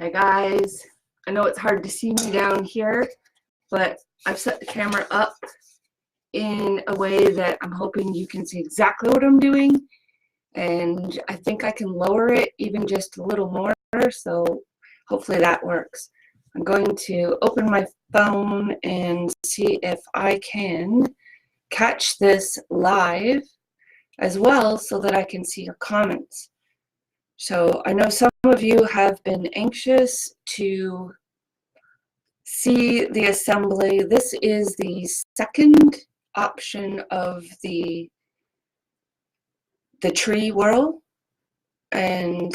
Hey guys, I know it's hard to see me down here, but I've set the camera up in a way that I'm hoping you can see exactly what I'm doing, and I think I can lower it even just a little more, so hopefully that works. I'm going to open my phone and see if I can catch this live as well so that I can see your comments. So I know some of you have been anxious to see the assembly. This is the second option of the tree whirl, and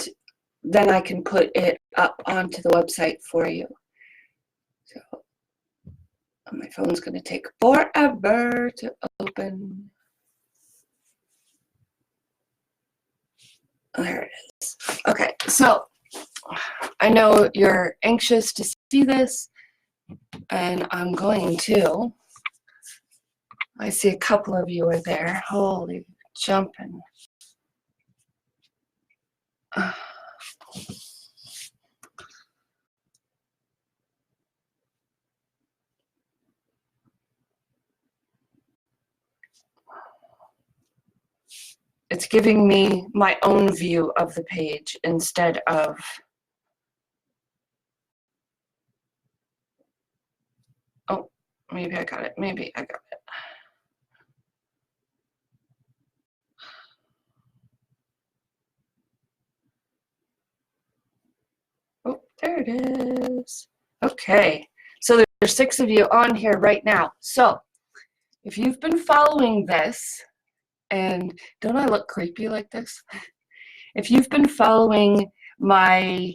then I can put it up onto the website for you. So my phone's going to take forever to open. There it is. Okay, so I know you're anxious to see this, and I'm going to. I see a couple of you are there. Holy jumping. It's giving me my own view of the page instead of oh, maybe I got it. Maybe I got it. Oh, there it is. Okay, so there's 6 of you on here right now. So if you've been following this, and don't I look creepy like this? If you've been following my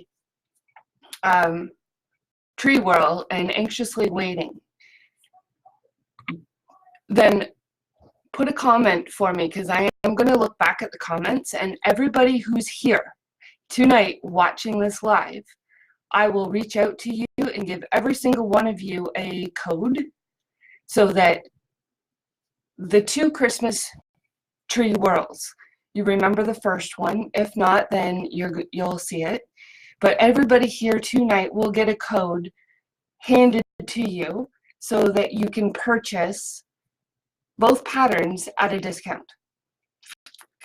tree whirl and anxiously waiting, then put a comment for me, because I am going to look back at the comments, and everybody who's here tonight watching this live, I will reach out to you and give every single one of you a code so that the 2 Christmas tree whirls, you remember the first one. If not, then you'll see it. But everybody here tonight will get a code handed to you so that you can purchase both patterns at a discount.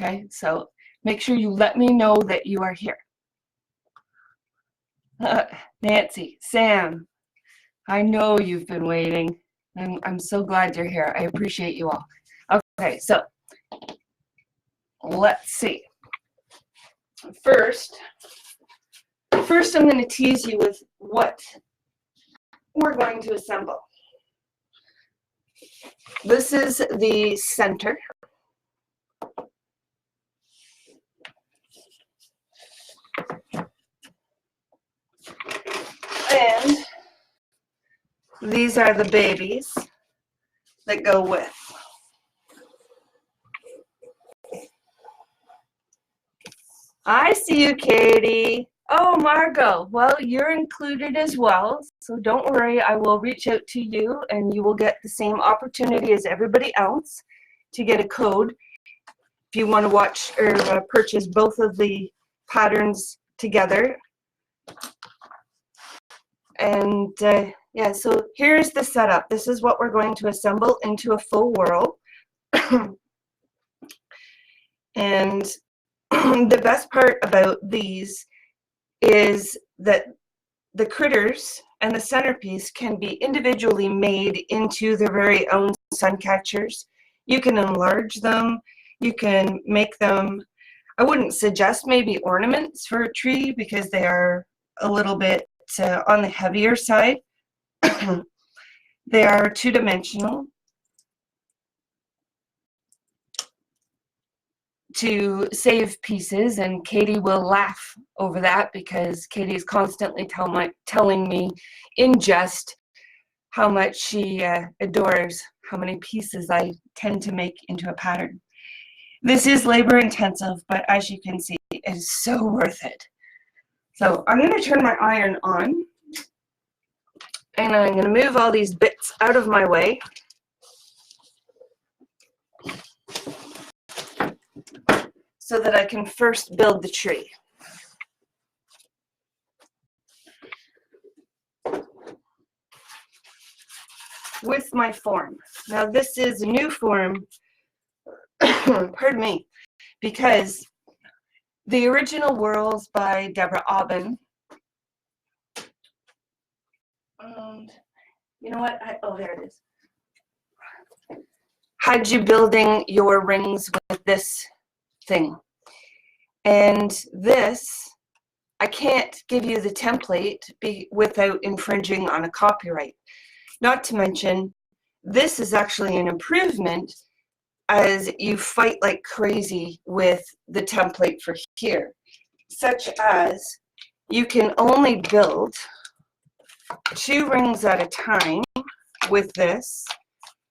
Okay, so make sure you let me know that you are here. Nancy, Sam, I know you've been waiting. I'm so glad you're here. I appreciate you all. Okay, so let's see. First I'm going to tease you with what we're going to assemble. This is the center. And these are the babies that go with. I see you, Katie. Oh, Margot. Well, you're included as well, so don't worry. I will reach out to you, and you will get the same opportunity as everybody else to get a code if you want to watch or purchase both of the patterns together. And yeah, so here's the setup. This is what we're going to assemble into a full whirl. And the best part about these is that the critters and the centerpiece can be individually made into their very own sun catchers. You can enlarge them. You can make them, I wouldn't suggest maybe ornaments for a tree because they are a little bit on the heavier side. They are 2-dimensional. To save pieces, and Katie will laugh over that because Katie is constantly telling me in jest how much she adores how many pieces I tend to make into a pattern. This is labor intensive, but as you can see, it is so worth it. So I'm going to turn my iron on, and I'm going to move all these bits out of my way. So that I can first build the tree. with my form. Now this is a new form, pardon me, because the original Whirls by Deborah Aubin, you know what, oh there it is, had you building your rings with this thing. And this, I can't give you the template without infringing on a copyright. Not to mention, this is actually an improvement as you fight like crazy with the template for here, such as you can only build 2 rings at a time with this,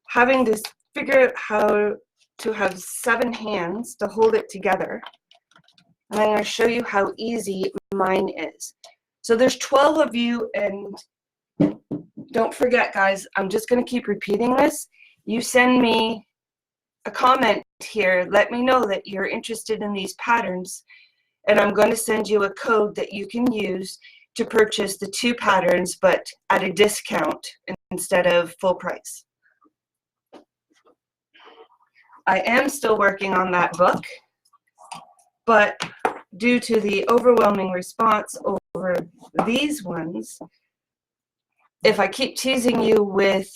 having to figure out how to have 7 hands to hold it together. And I'm going to show you how easy mine is. So there's 12 of you, and don't forget, guys, I'm just going to keep repeating this. You send me a comment here, let me know that you're interested in these patterns, and I'm going to send you a code that you can use to purchase the 2 patterns, but at a discount instead of full price. I am still working on that book, but due to the overwhelming response over these ones, if I keep teasing you with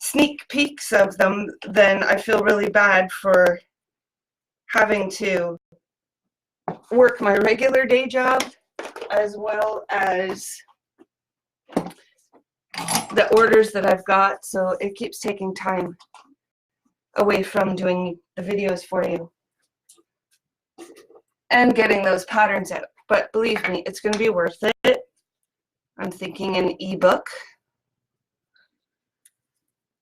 sneak peeks of them, then I feel really bad for having to work my regular day job as well as the orders that I've got, so it keeps taking time away from doing the videos for you and getting those patterns out. But believe me, it's going to be worth it. I'm thinking an ebook.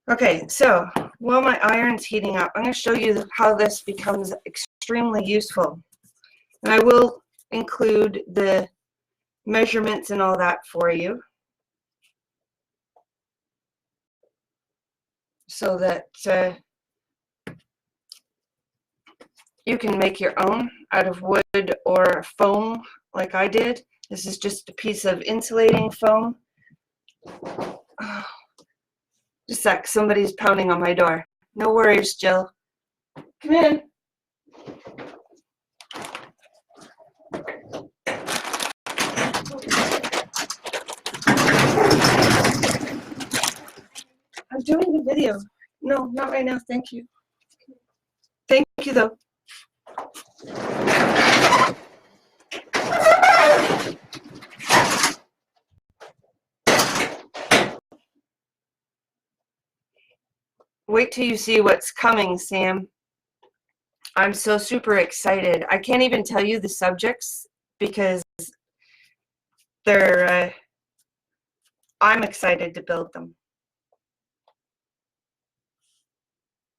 Okay, so while my iron's heating up, I'm going to show you how this becomes extremely useful. And I will include the measurements and all that for you, so that you can make your own out of wood or foam like I did. This is just a piece of insulating foam. Oh, just a sec, somebody's pounding on my door. No worries, Jill. Come in. I'm doing a video. No, not right now, thank you. Thank you, though. Wait till you see what's coming, Sam. I'm so super excited. I can't even tell you the subjects because they're, I'm excited to build them.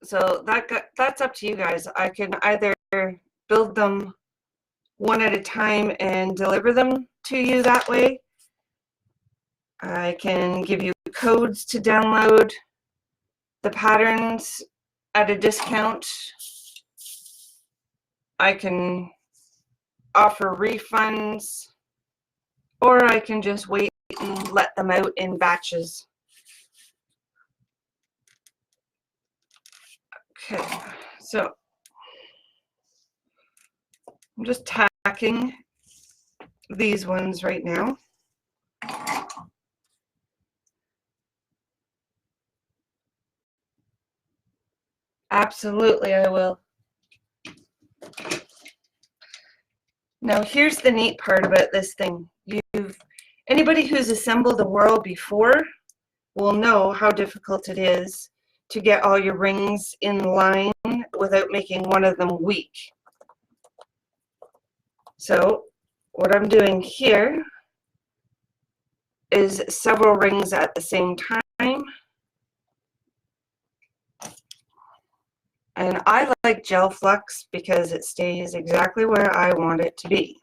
So that's up to you guys. I can either build them one at a time and deliver them to you that way. I can give you codes to download the patterns at a discount. I can offer refunds, or I can just wait and let them out in batches. Okay, so I'm just tacking these ones right now. Absolutely, I will. Now, here's the neat part about this thing. Anybody who's assembled a Whirl before will know how difficult it is to get all your rings in line without making one of them weak. So what I'm doing here is several rings at the same time. And I like gel flux because it stays exactly where I want it to be.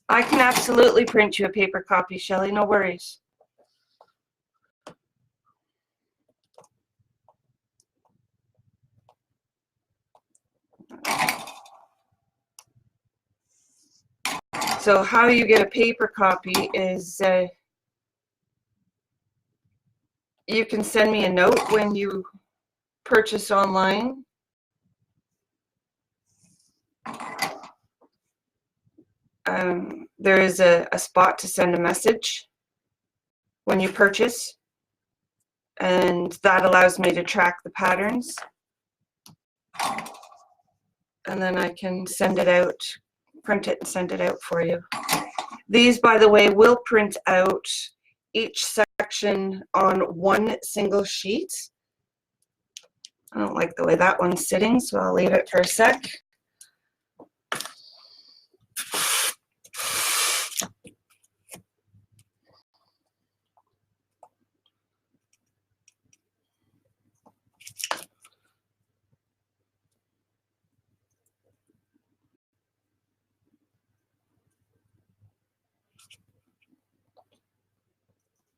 I can absolutely print you a paper copy, Shelley, no worries. So how you get a paper copy is you can send me a note when you purchase online. There is a spot to send a message when you purchase, and that allows me to track the patterns. And then I can send it out, print it and send it out for you. These, by the way, will print out each section on one single sheet. I don't like the way that one's sitting, so I'll leave it for a sec.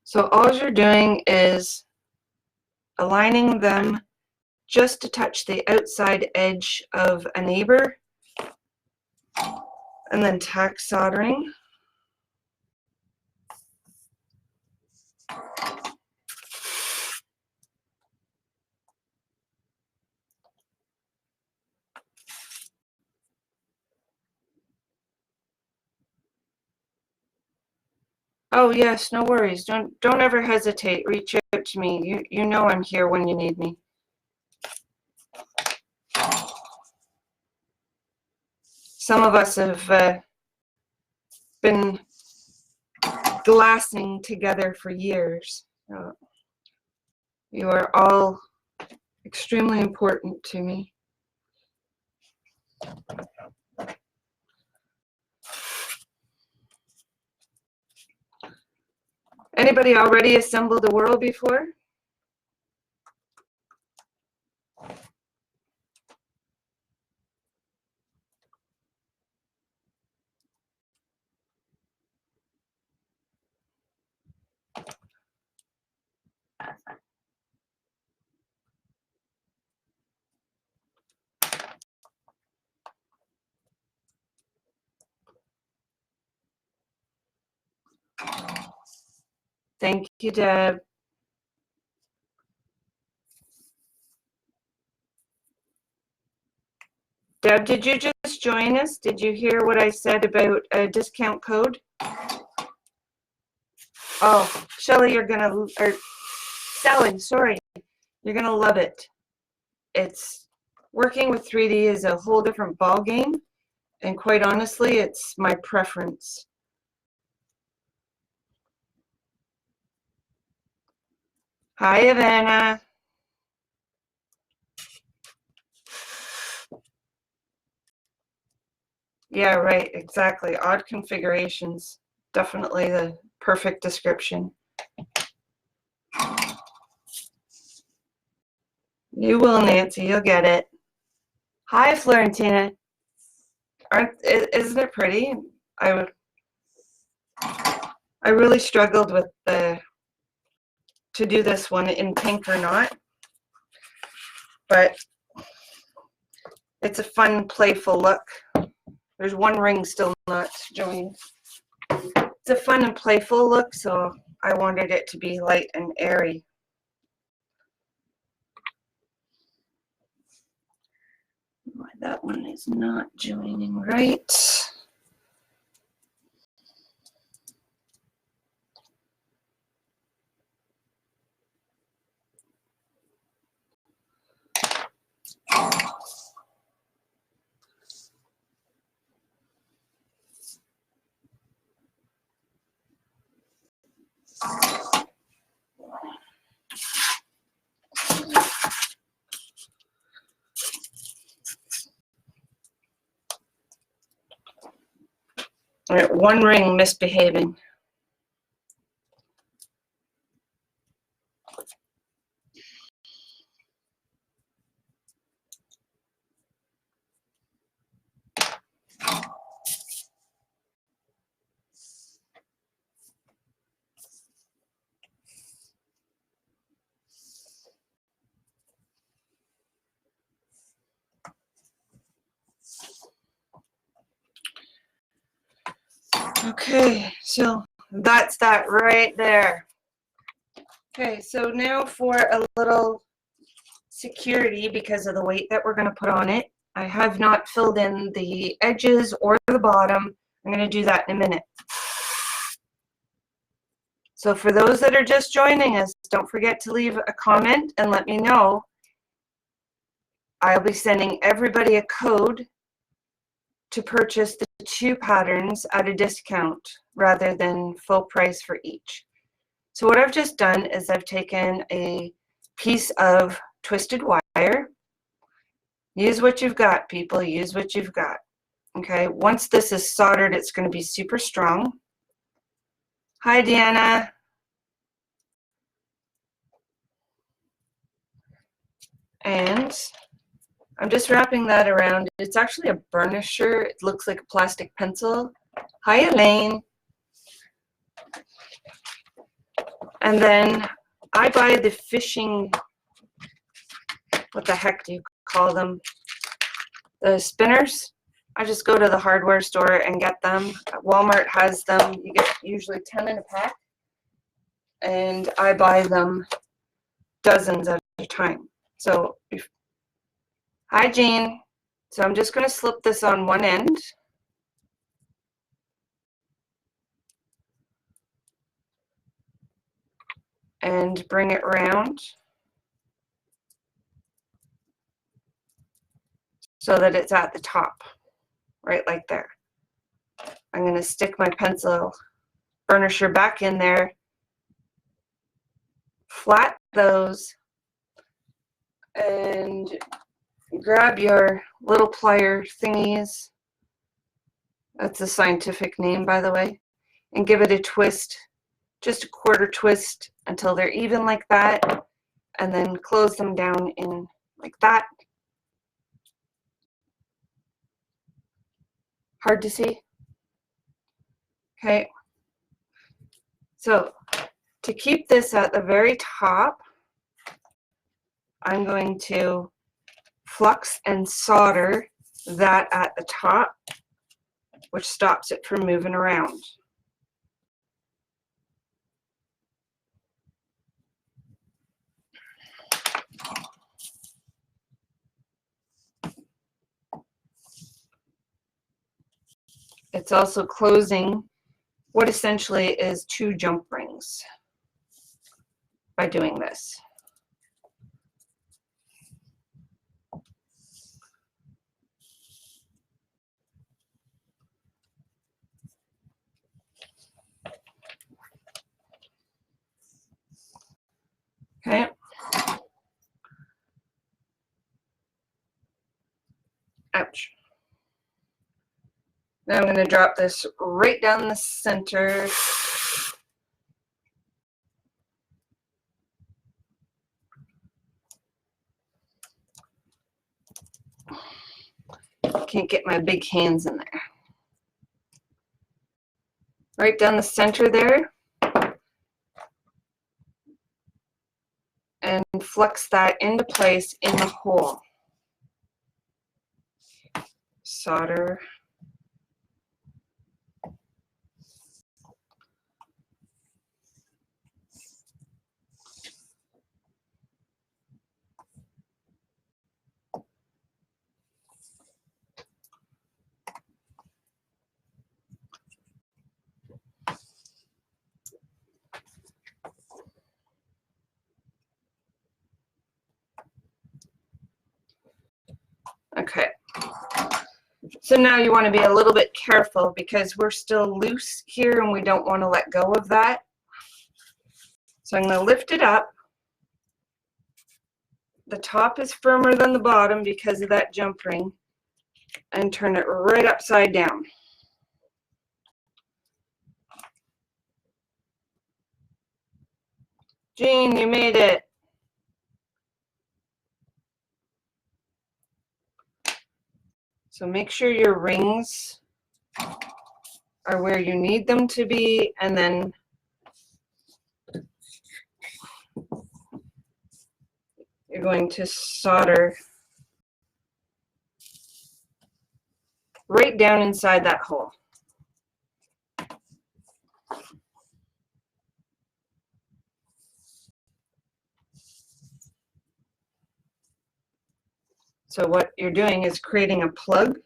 So all you're doing is aligning them just to touch the outside edge of a neighbor, and then tack soldering. Oh yes, no worries. Don't ever hesitate. Reach out to me. You know I'm here when you need me. Some of us have been glassing together for years. You are all extremely important to me. Anybody already assembled a whirl before? Thank you, Deb. Deb, did you just join us? Did you hear what I said about a discount code? Oh, Shelley, you're gonna, or Sally, sorry, you're gonna love it. It's working with 3D is a whole different ball game, and quite honestly, it's my preference. Hi, Ivana. Yeah, right, exactly. Odd configurations. Definitely the perfect description. You will, Nancy. You'll get it. Hi, Florentina. Isn't it pretty? I really struggled with to do this one in pink or not, but it's a fun, playful look. There's one ring still not joined. It's a fun and playful look, so I wanted it to be light and airy. Why that one is not joining right. All right, one ring misbehaving. Okay, so that's that right there. Okay, so now for a little security, because of the weight that we're going to put on it, I have not filled in the edges or the bottom. I'm going to do that in a minute. So for those that are just joining us, don't forget to leave a comment and let me know. I'll be sending everybody a code to purchase the 2 patterns at a discount rather than full price for each. So what I've just done is I've taken a piece of twisted wire. Use what you've got, people. Use what you've got. Okay, once this is soldered, it's going to be super strong. Hi, Deanna. And I'm just wrapping that around. It's actually a burnisher. It looks like a plastic pencil. Hi, Elaine. And then I buy the fishing, what the heck do you call them? The spinners. I just go to the hardware store and get them. Walmart has them. You get usually 10 in a pack. And I buy them dozens at a time. So, hi, Jean. So I'm just going to slip this on one end. And bring it around so that it's at the top, right like there. I'm going to stick my pencil burnisher back in there, flat those, and grab your little plier thingies. That's a scientific name, by the way, and give it a twist, just a quarter twist until they're even like that, and then close them down in like that. Hard to see? Okay. So to keep this at the very top, I'm going to flux and solder that at the top, which stops it from moving around. It's also closing what essentially is 2 jump rings by doing this. Okay. Ouch. Now I'm going to drop this right down the center. Can't get my big hands in there. Right down the center there. And flex that into place in the hole. Solder. Okay. So now you want to be a little bit careful because we're still loose here and we don't want to let go of that. So I'm going to lift it up. The top is firmer than the bottom because of that jump ring, and turn it right upside down. Jean, you made it. So make sure your rings are where you need them to be, and then you're going to solder right down inside that hole. So what you're doing is creating a plug.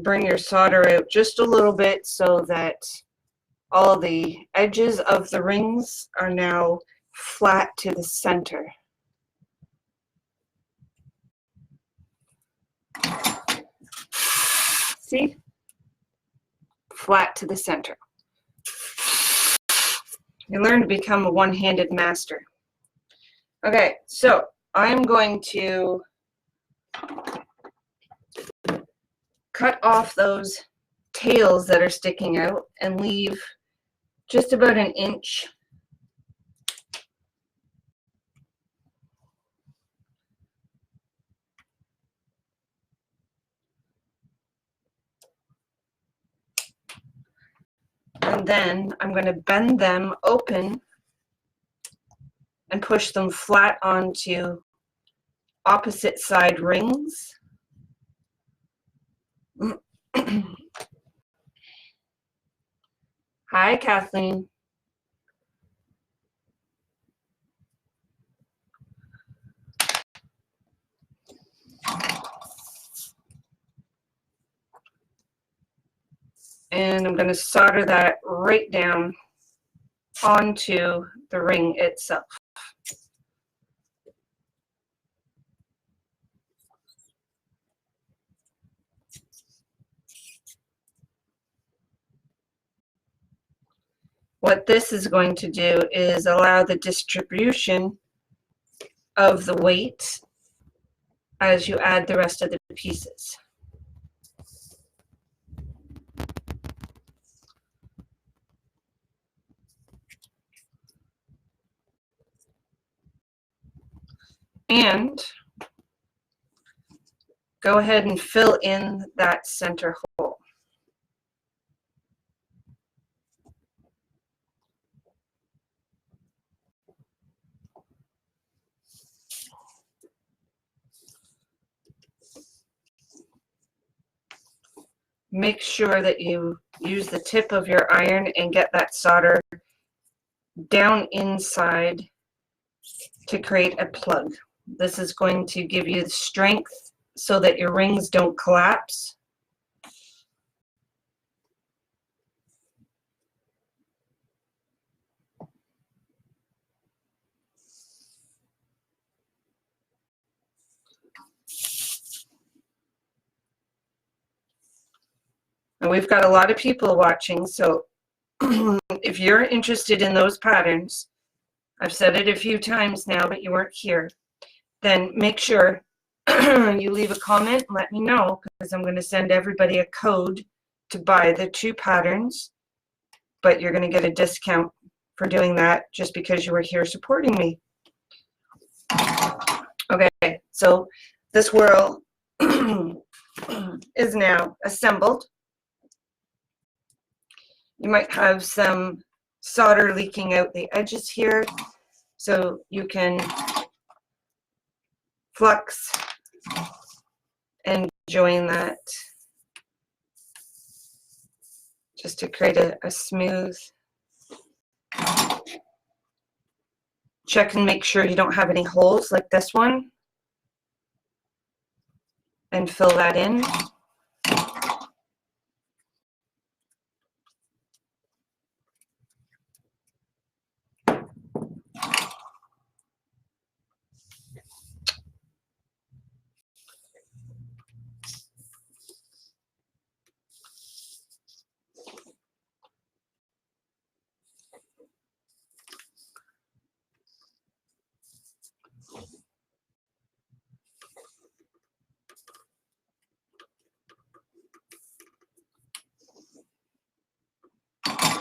Bring your solder out just a little bit so that all the edges of the rings are now flat to the center. See? Flat to the center. You learn to become a one-handed master. Okay, so I'm going to cut off those tails that are sticking out and leave just about an inch . And then I'm going to bend them open and push them flat onto opposite side rings. Hi, Kathleen. And I'm going to solder that right down onto the ring itself. What this is going to do is allow the distribution of the weight as you add the rest of the pieces. And go ahead and fill in that center hole. Make sure that you use the tip of your iron and get that solder down inside to create a plug. This is going to give you the strength so that your rings don't collapse. And we've got a lot of people watching, so if you're interested in those patterns, I've said it a few times now, but you weren't here, then make sure you leave a comment and let me know, because I'm going to send everybody a code to buy the 2 patterns, but you're going to get a discount for doing that just because you were here supporting me. Okay, so this whirl is now assembled. You might have some solder leaking out the edges here, so you can flux and join that just to create a smooth. Check and make sure you don't have any holes like this one, and fill that in.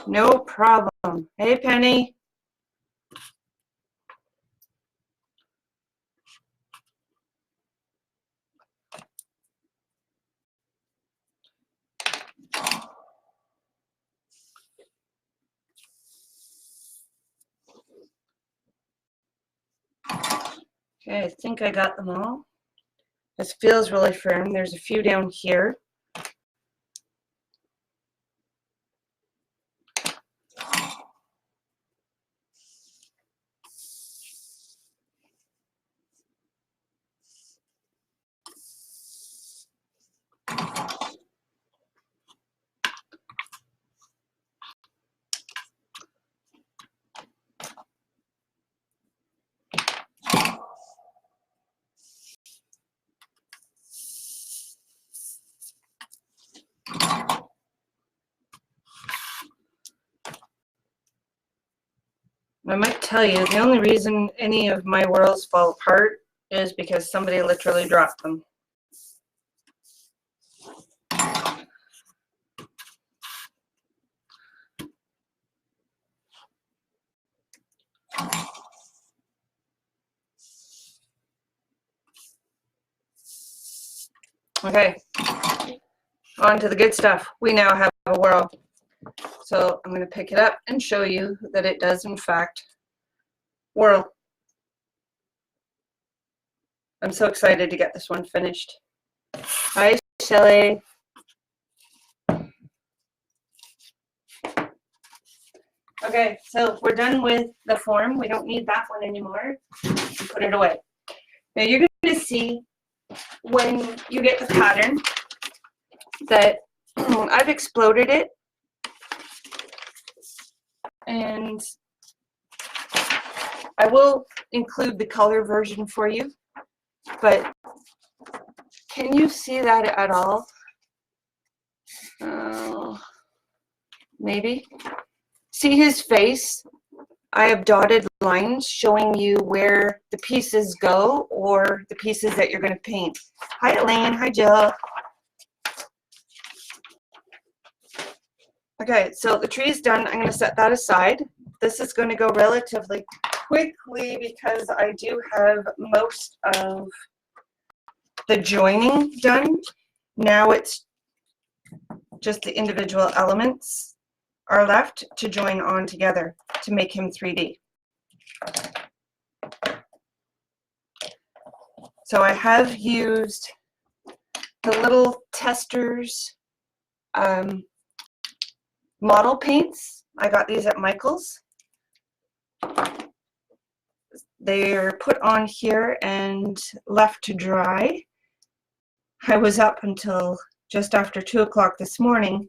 No problem. Hey, Penny. Okay, I think I got them all. This feels really firm. There's a few down here. I might tell you, the only reason any of my whirls fall apart is because somebody literally dropped them. Okay, on to the good stuff. We now have a whirl. So I'm going to pick it up and show you that it does in fact whirl. I'm so excited to get this one finished. Hi, Shelly. Okay, so we're done with the form. We don't need that one anymore. Put it away. Now you're going to see when you get the pattern that I've exploded it, and I will include the color version for you, but can you see that at all? Maybe. See his face? I have dotted lines showing you where the pieces go or the pieces that you're going to paint. Hi, Elaine. Hi, Jill. Okay, so the tree is done. I'm going to set that aside. This is going to go relatively quickly because I do have most of the joining done. Now it's just the individual elements are left to join on together to make him 3D. So I have used the little testers model paints. I got these at Michael's. They're put on here and left to dry. I was up until just after 2 o'clock this morning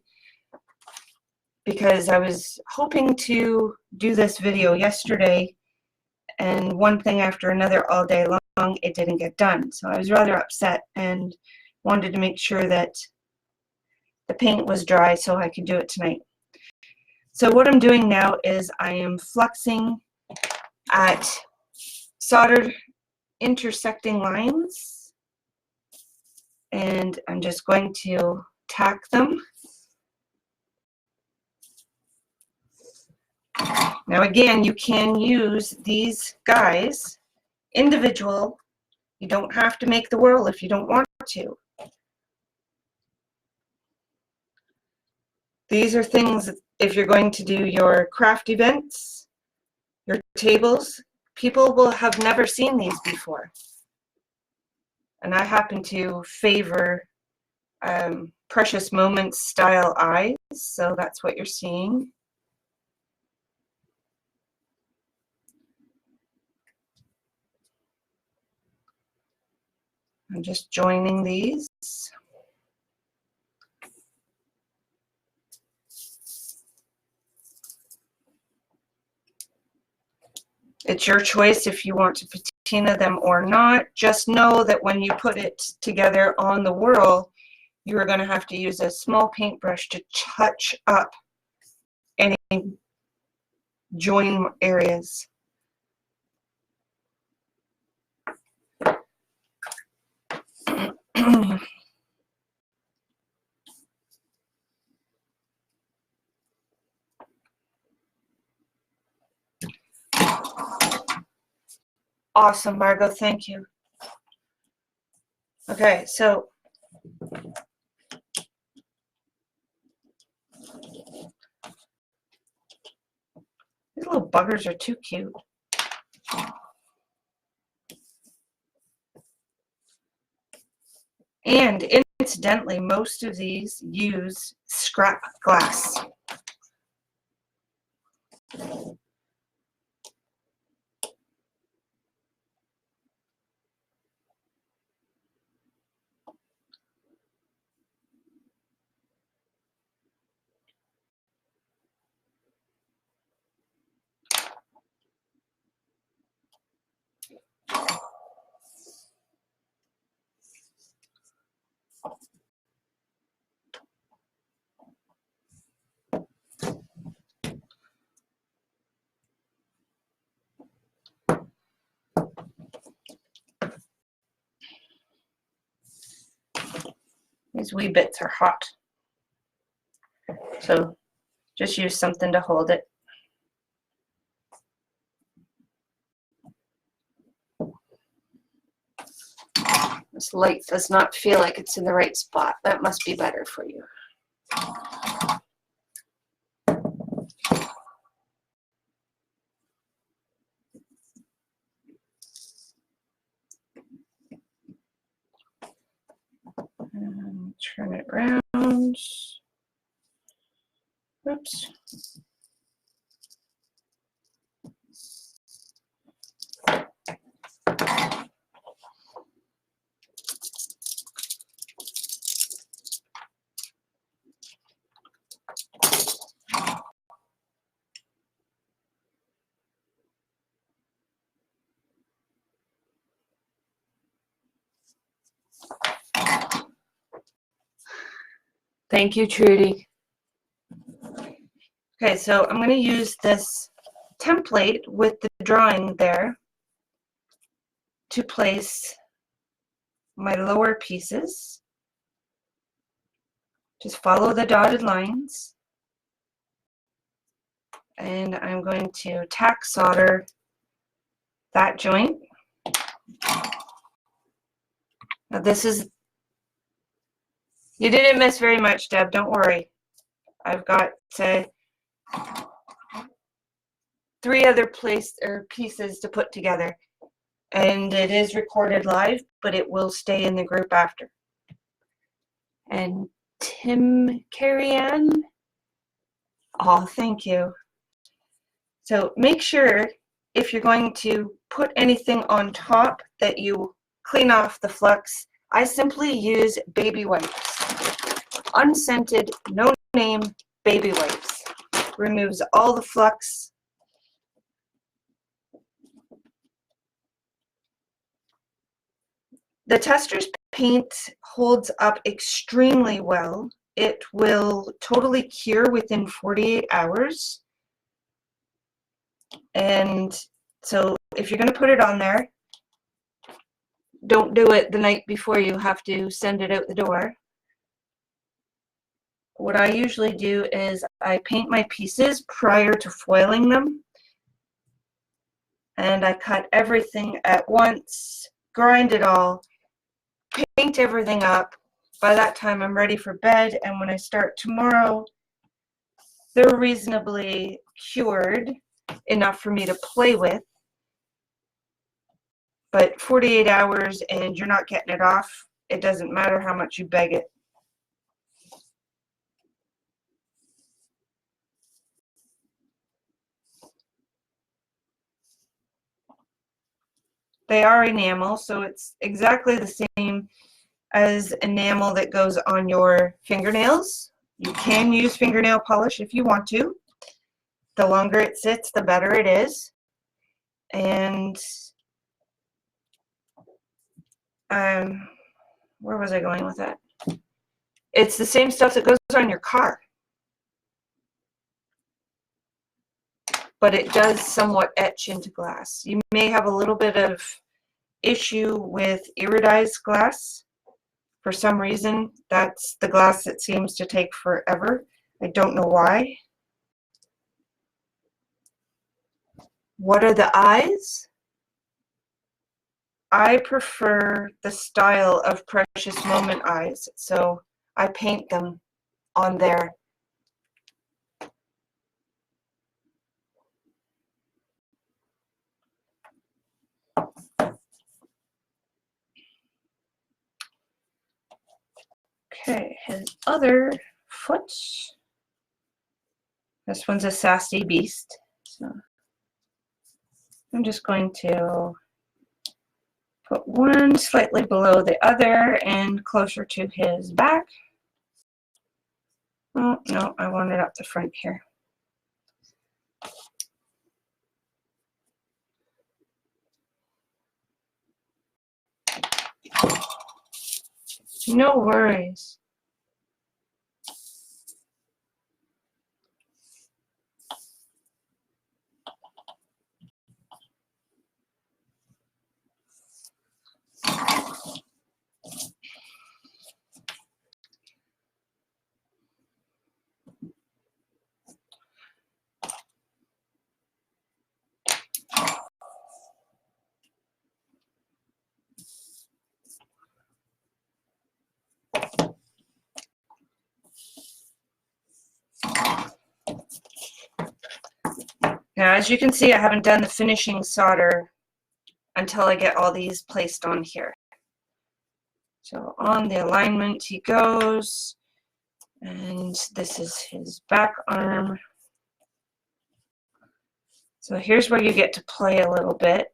because I was hoping to do this video yesterday, and one thing after another all day long, it didn't get done. So I was rather upset and wanted to make sure that the paint was dry so I could do it tonight. So what I'm doing now is I am fluxing at soldered intersecting lines, and I'm just going to tack them. Now again, you can use these guys individual. You don't have to make the whirl if you don't want to. These are things, if you're going to do your craft events, your tables, people will have never seen these before. And I happen to favor Precious Moments style eyes, so that's what you're seeing. I'm just joining these. It's your choice if you want to patina them or not. Just know that when you put it together on the whirl, you are going to have to use a small paintbrush to touch up any join areas. Awesome, Margot, thank you. Okay, so these little buggers are too cute. And incidentally, most of these use scrap glass. These wee bits are hot. So just use something to hold it. This light does not feel like it's in the right spot. That must be better for you. And turn it around. Oops. Thank you, Trudy. Okay, so I'm going to use this template with the drawing there to place my lower pieces. Just follow the dotted lines. And I'm going to tack solder that joint. Now this is, you didn't miss very much, Deb, don't worry. I've got 3 other pieces to put together. And it is recorded live, but it will stay in the group after. And Tim Carrie-Ann, oh, thank you. So make sure if you're going to put anything on top that you clean off the flux. I simply use baby wipes. Unscented, no name baby wipes. Removes all the flux. The Tester's paint holds up extremely well. It will totally cure within 48 hours. And so if you're going to put it on there, don't do it the night before you have to send it out the door. What I usually do is I paint my pieces prior to foiling them. And I cut everything at once, grind it all, paint everything up. By that time I'm ready for bed, and when I start tomorrow, they're reasonably cured enough for me to play with. But 48 hours and you're not getting it off, it doesn't matter how much you beg it. They are enamel, so it's exactly the same as enamel that goes on your fingernails. You can use fingernail polish if you want to. The longer it sits, the better it is. And where was I going with that? It's the same stuff that goes on your car. But it does somewhat etch into glass. You may have a little bit of issue with iridized glass. For some reason, that's the glass that seems to take forever. I don't know why. What are the eyes? I prefer the style of Precious Moment eyes, so I paint them on there. Okay, his other foot. This one's a sassy beast. So I'm just going to put one slightly below the other and closer to his back. Oh, no, I want it up the front here. No worries. Now, as you can see, I haven't done the finishing solder until I get all these placed on here. So on the alignment he goes, and this is his back arm. So here's where you get to play a little bit.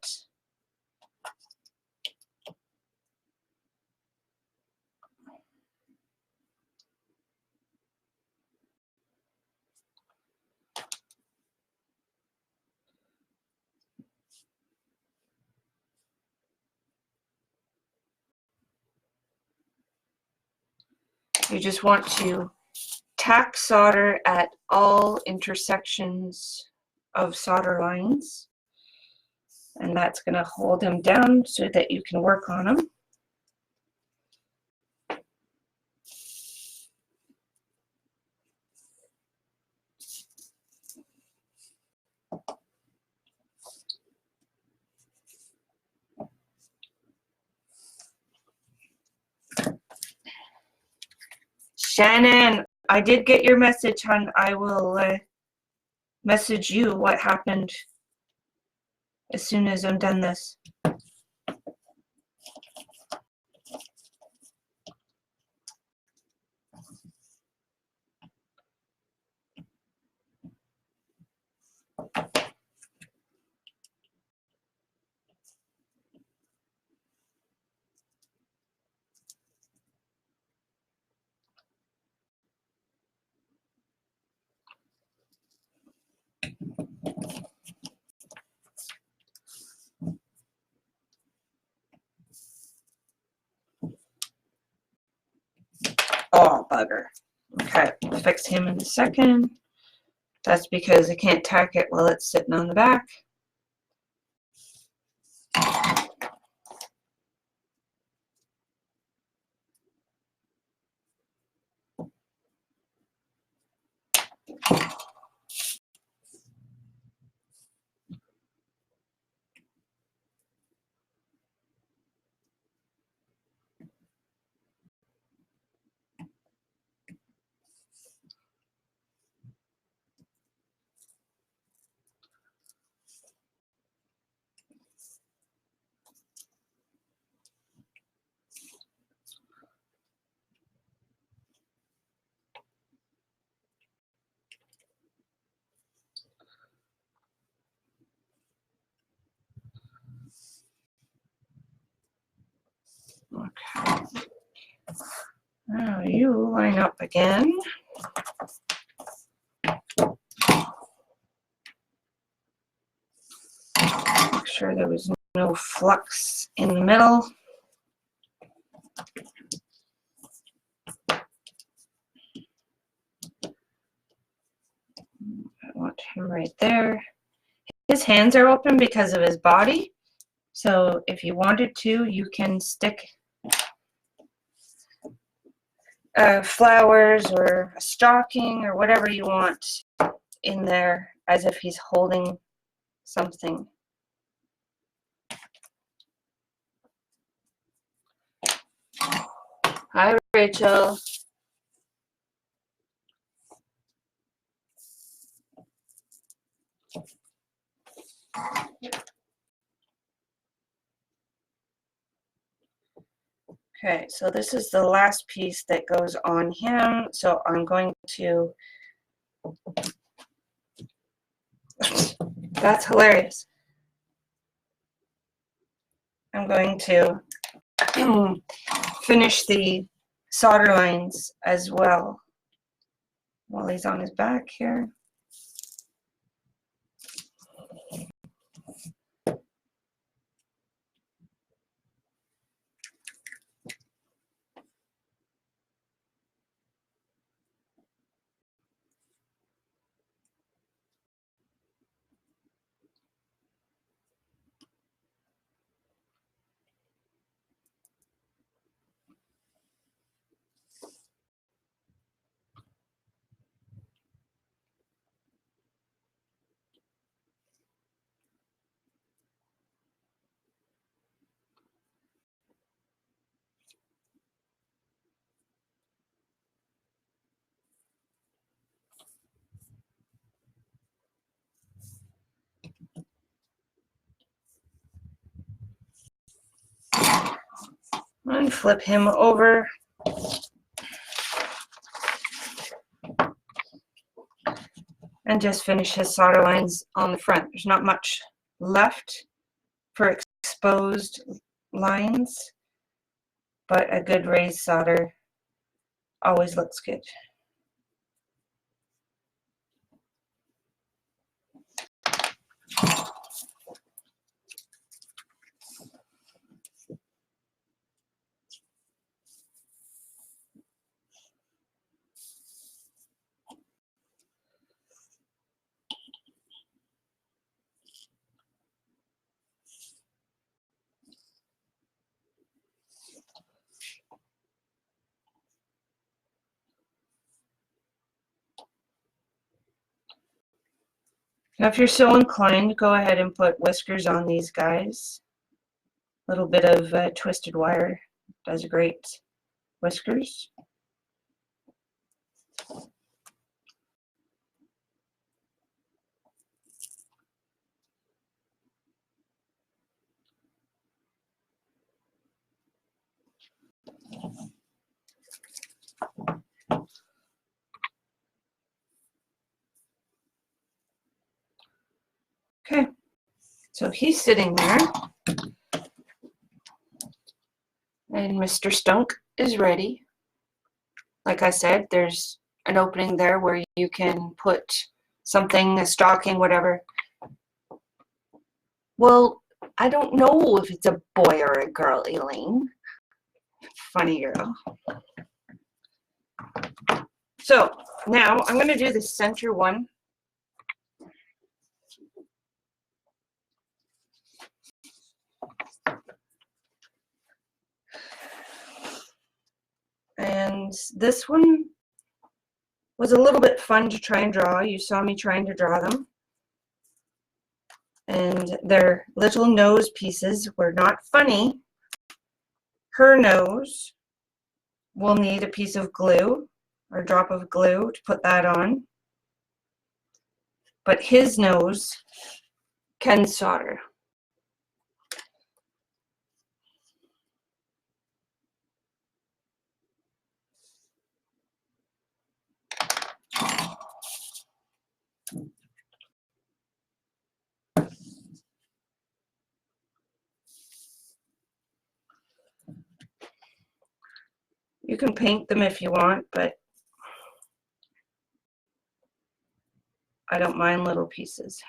You just want to tack solder at all intersections of solder lines, and that's going to hold them down so that you can work on them. Shannon, I did get your message, hon. I will message you what happened as soon as I'm done this. Oh, bugger. Okay, fix him in a second. That's because I can't tack it while it's sitting on the back. Okay. Now you line up again. Make sure there was no flux in the middle. I want him right there. His hands are open because of his body. So if you wanted to, you can stick flowers or a stocking or whatever you want in there as if he's holding something. Hi, Rachel. Okay, so this is the last piece that goes on him. So I'm going to, that's hilarious. I'm going to finish the solder lines as well while he's on his back here. And flip him over. And just finish his solder lines on the front. There's not much left for exposed lines, but a good raised solder always looks good. Now, if you're so inclined, go ahead and put whiskers on these guys. A little bit of twisted wire does great whiskers. Okay, so he's sitting there, and Mr. Stunk is ready. Like I said, there's an opening there where you can put something, a stocking, whatever. Well, I don't know if it's a boy or a girl, Elaine. Funny girl. So now I'm going to do the center one. And this one was a little bit fun to try and draw. You saw me trying to draw them. And their little nose pieces were not funny. Her nose will need a piece of glue or a drop of glue to put that on. But his nose can solder. You can paint them if you want, but I don't mind little pieces.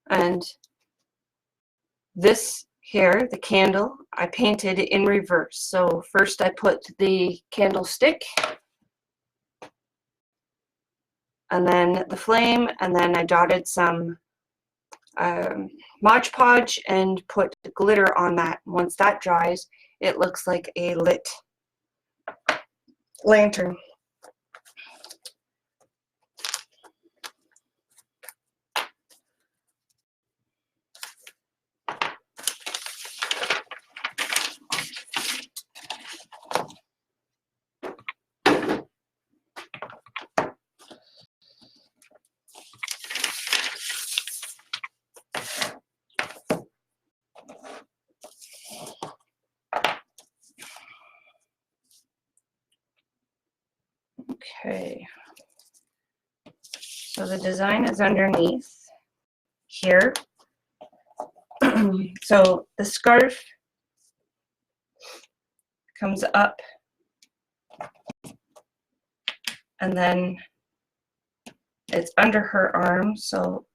And this here, the candle, I painted in reverse. So first I put the candlestick, and then the flame, and then I dotted some Mod Podge and put glitter on that. Once that dries, it looks like a lit lantern. Okay, so the design is underneath here. So the scarf comes up, and then it's under her arm. So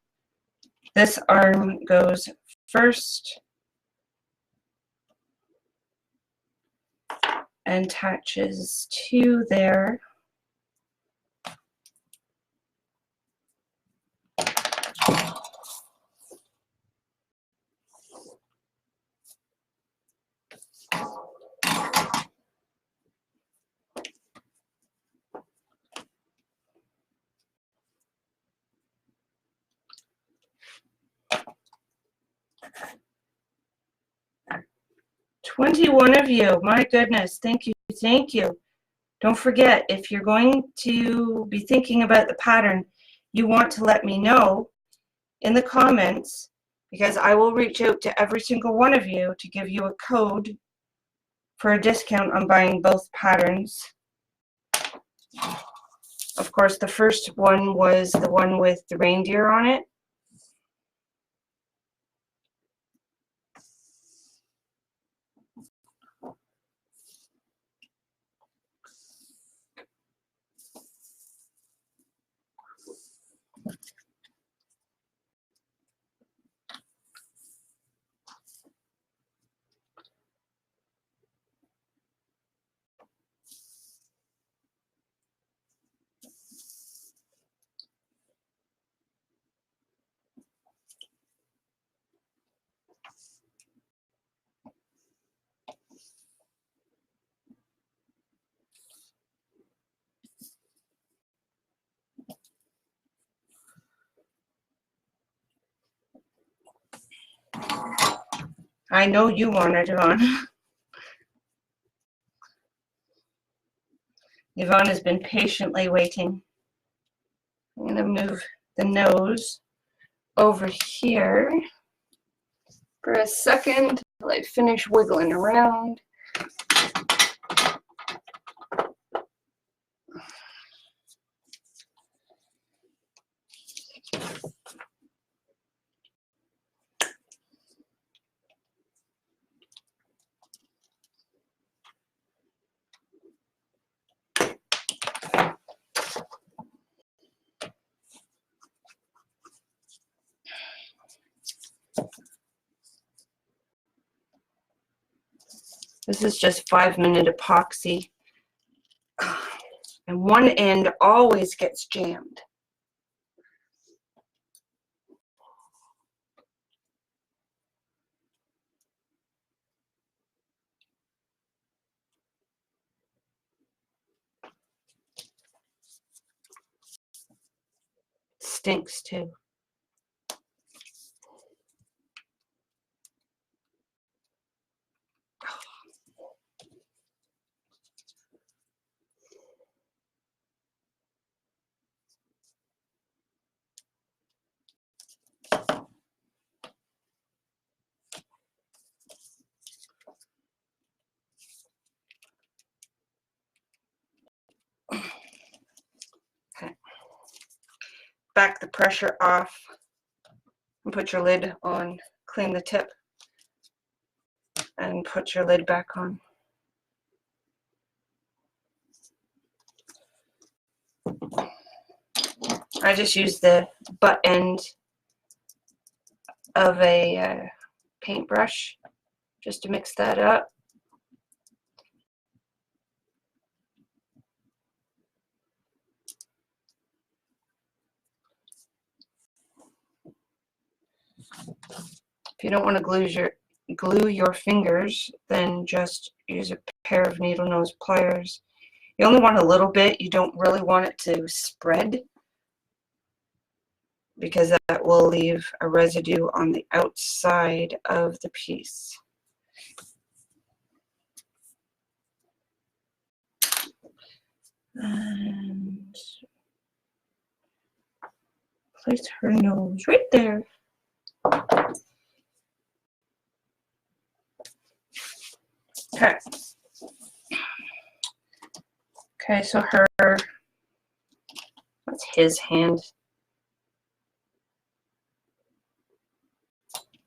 this arm goes first and attaches to there. "21 of you, my goodness, thank you, thank you. Don't forget, if you're going to be thinking about the pattern, you want to let me know in the comments, because I will reach out to every single one of you to give you a code for a discount on buying both patterns. Of course, the first one was the one with the reindeer on it. I know you wanted it on. Yvonne has been patiently waiting. I'm going to move the nose over here for a second until I finish wiggling around. This is just 5-minute epoxy. And one end always gets jammed. Stinks too. Okay. Back the pressure off and put your lid on. Clean the tip and put your lid back on. I just use the butt end of a paintbrush just to mix that up. If you don't want to glue your fingers, then just use a pair of needle nose pliers. You only want a little bit. You don't really want it to spread, because that will leave a residue on the outside of the piece. And place her nose right there. Okay. Okay, so that's his hand.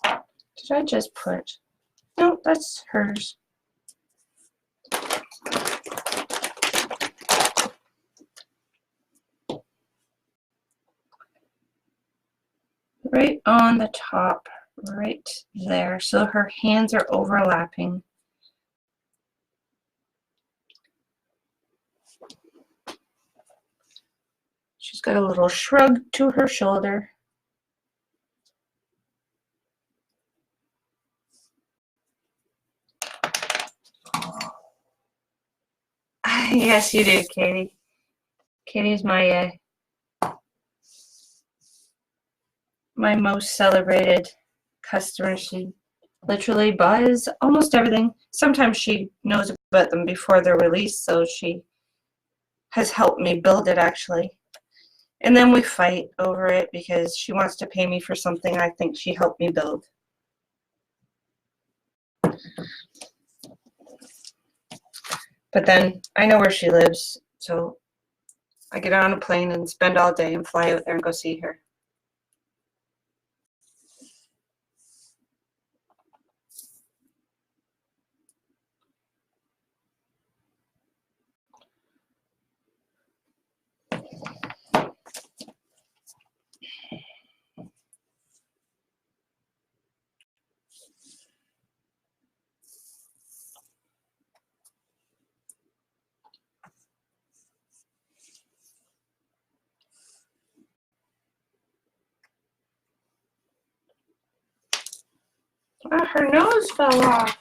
Did I just put? No, that's hers. Right on the top, right there. So her hands are overlapping. She's got a little shrug to her shoulder. Yes, you do, Katie. Katie's my my most celebrated customer. She literally buys almost everything. Sometimes she knows about them before they're released, so she has helped me build it actually. And then we fight over it because she wants to pay me for something I think she helped me build. But then I know where she lives, so I get on a plane and spend all day and fly out there and go see her. Oh, her nose fell off.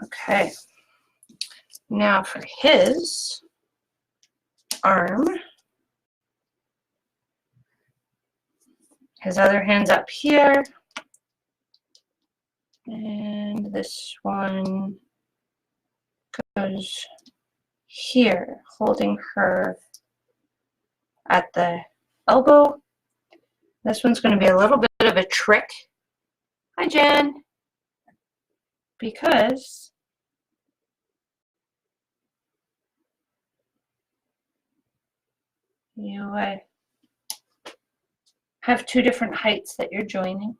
Okay, now for his arm, his other hand's up here, and this one goes here, holding her at the elbow. This one's going to be a little bit of a trick. Hi, Jen. Because you have two different heights that you're joining.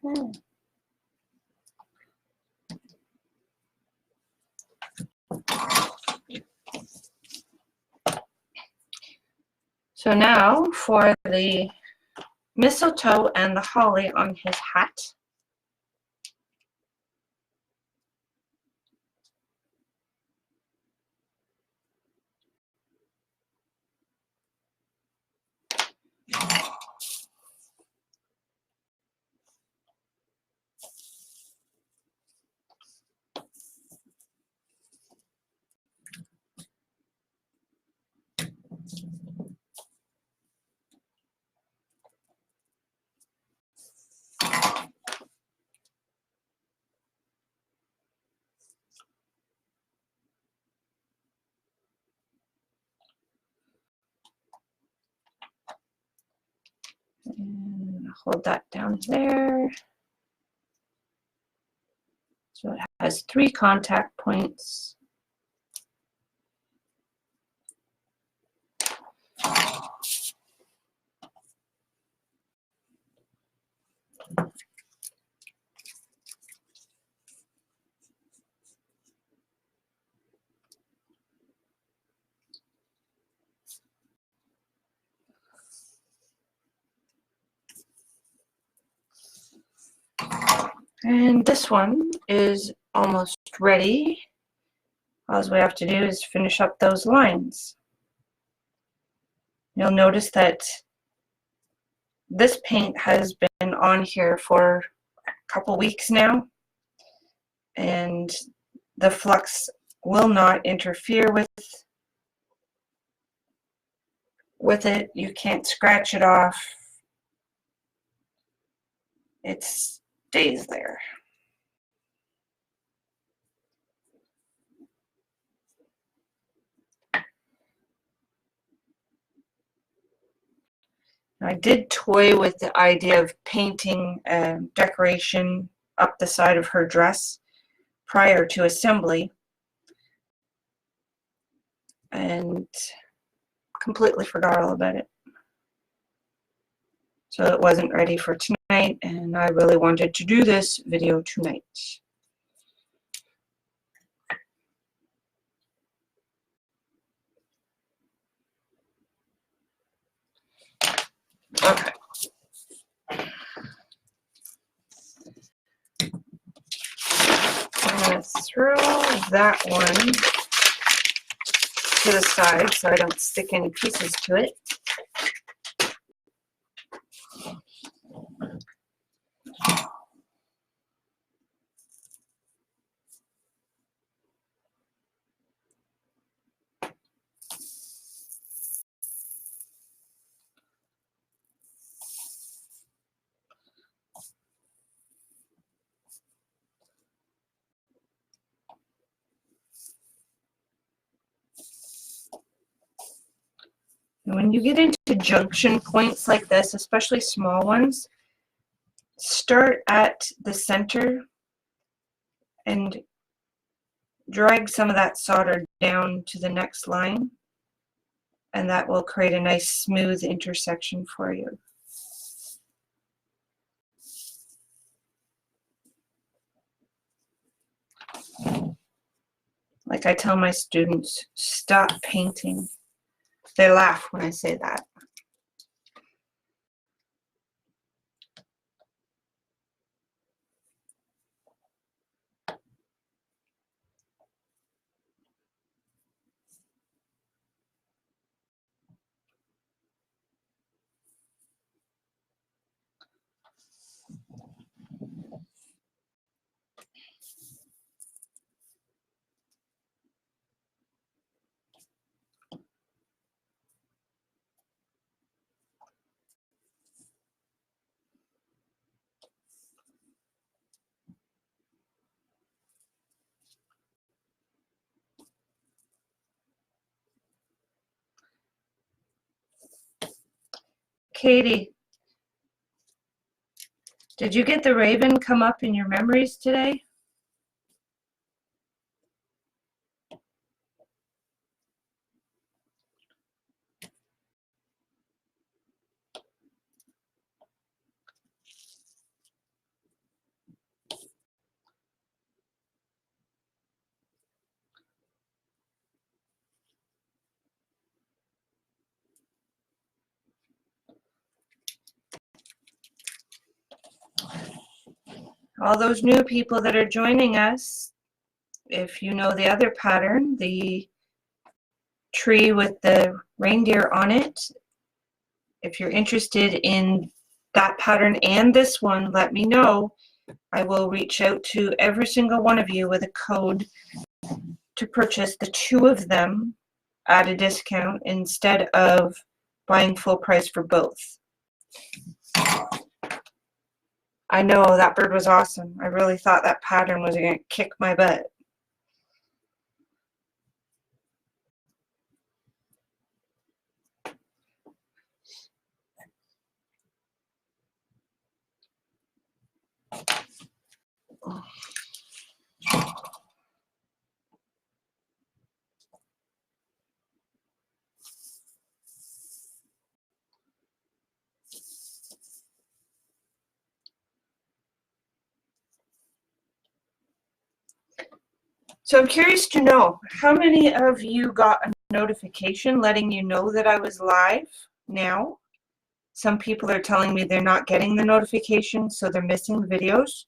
Okay. So now for the mistletoe and the holly on his hat. And hold that down there. So it has 3 contact points. And this one is almost ready. All we have to do is finish up those lines. You'll notice that this paint has been on here for a couple weeks now, and the flux will not interfere with it. You can't scratch it off. It stays there. I did toy with the idea of painting a decoration up the side of her dress prior to assembly and completely forgot all about it. So it wasn't ready for tonight, and I really wanted to do this video tonight. Okay. I'm going to throw that one to the side so I don't stick any pieces to it. And when you get into junction points like this, especially small ones, start at the center and drag some of that solder down to the next line, and that will create a nice smooth intersection for you. Like I tell my students, stop painting. They laugh when I say that. Katie, did you get the raven come up in your memories today? All those new people that are joining us, if you know the other pattern, the tree with the reindeer on it, if you're interested in that pattern and this one, let me know. I will reach out to every single one of you with a code to purchase the two of them at a discount instead of buying full price for both. I know that bird was awesome. I really thought that pattern was going to kick my butt. So I'm curious to know, how many of you got a notification letting you know that I was live now? Some people are telling me they're not getting the notification, so they're missing the videos.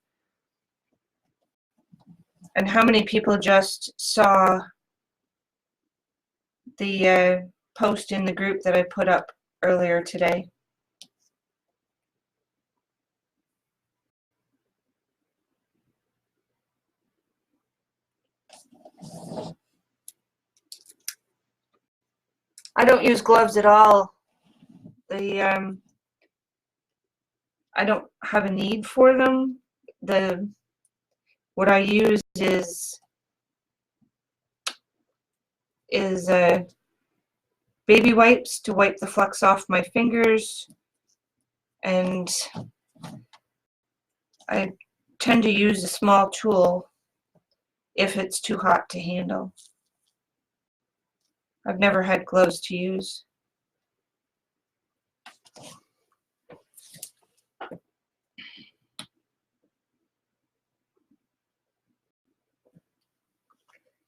And how many people just saw the post in the group that I put up earlier today? I don't use gloves at all. I don't have a need for them. What I use is baby wipes to wipe the flux off my fingers, and I tend to use a small tool if it's too hot to handle. I've never had gloves to use.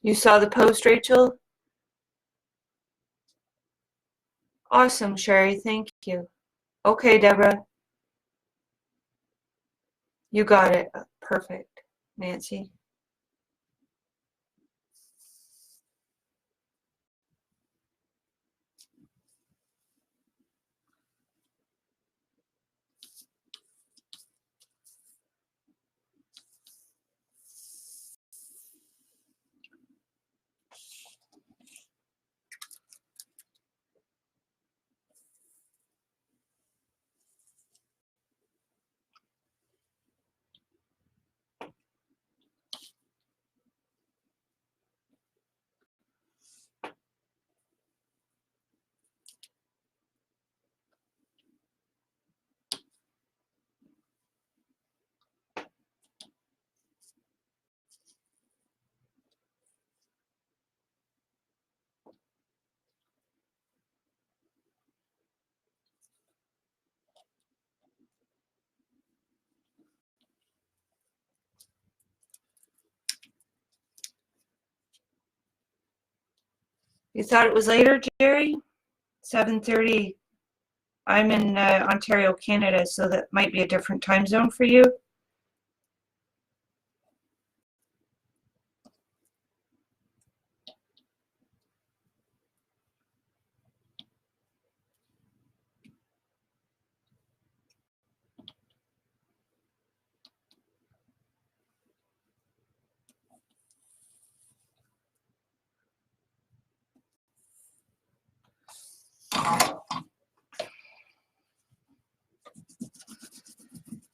You saw the post, Rachel? Awesome, Sherry. Thank you. Okay, Deborah. You got it. Perfect, Nancy. You thought it was later, Jerry? 7:30. I'm in Ontario, Canada, so that might be a different time zone for you.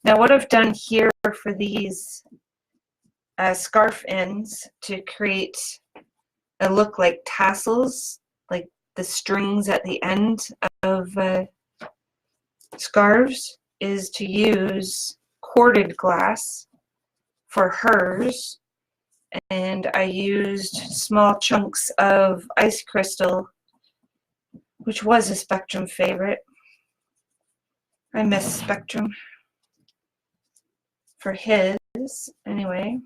Now what I've done here for these scarf ends to create a look like tassels, like the strings at the end of scarves, is to use corded glass for hers, and I used small chunks of ice crystal, which was a Spectrum favorite. I miss Spectrum for his anyway.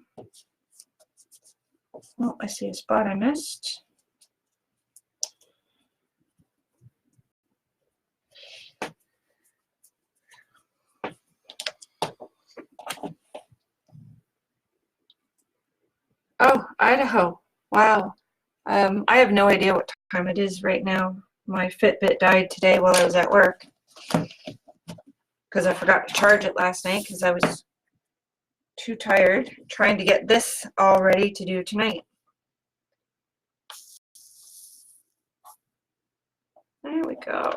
Oh, I see a spot I missed. Oh, Idaho. Wow. I have no idea what time it is right now. My Fitbit died today while I was at work because I forgot to charge it last night because I was too tired trying to get this all ready to do tonight. There we go.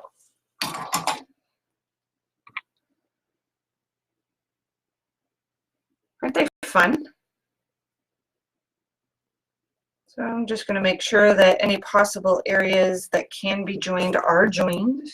Aren't they fun? So I'm just going to make sure that any possible areas that can be joined are joined.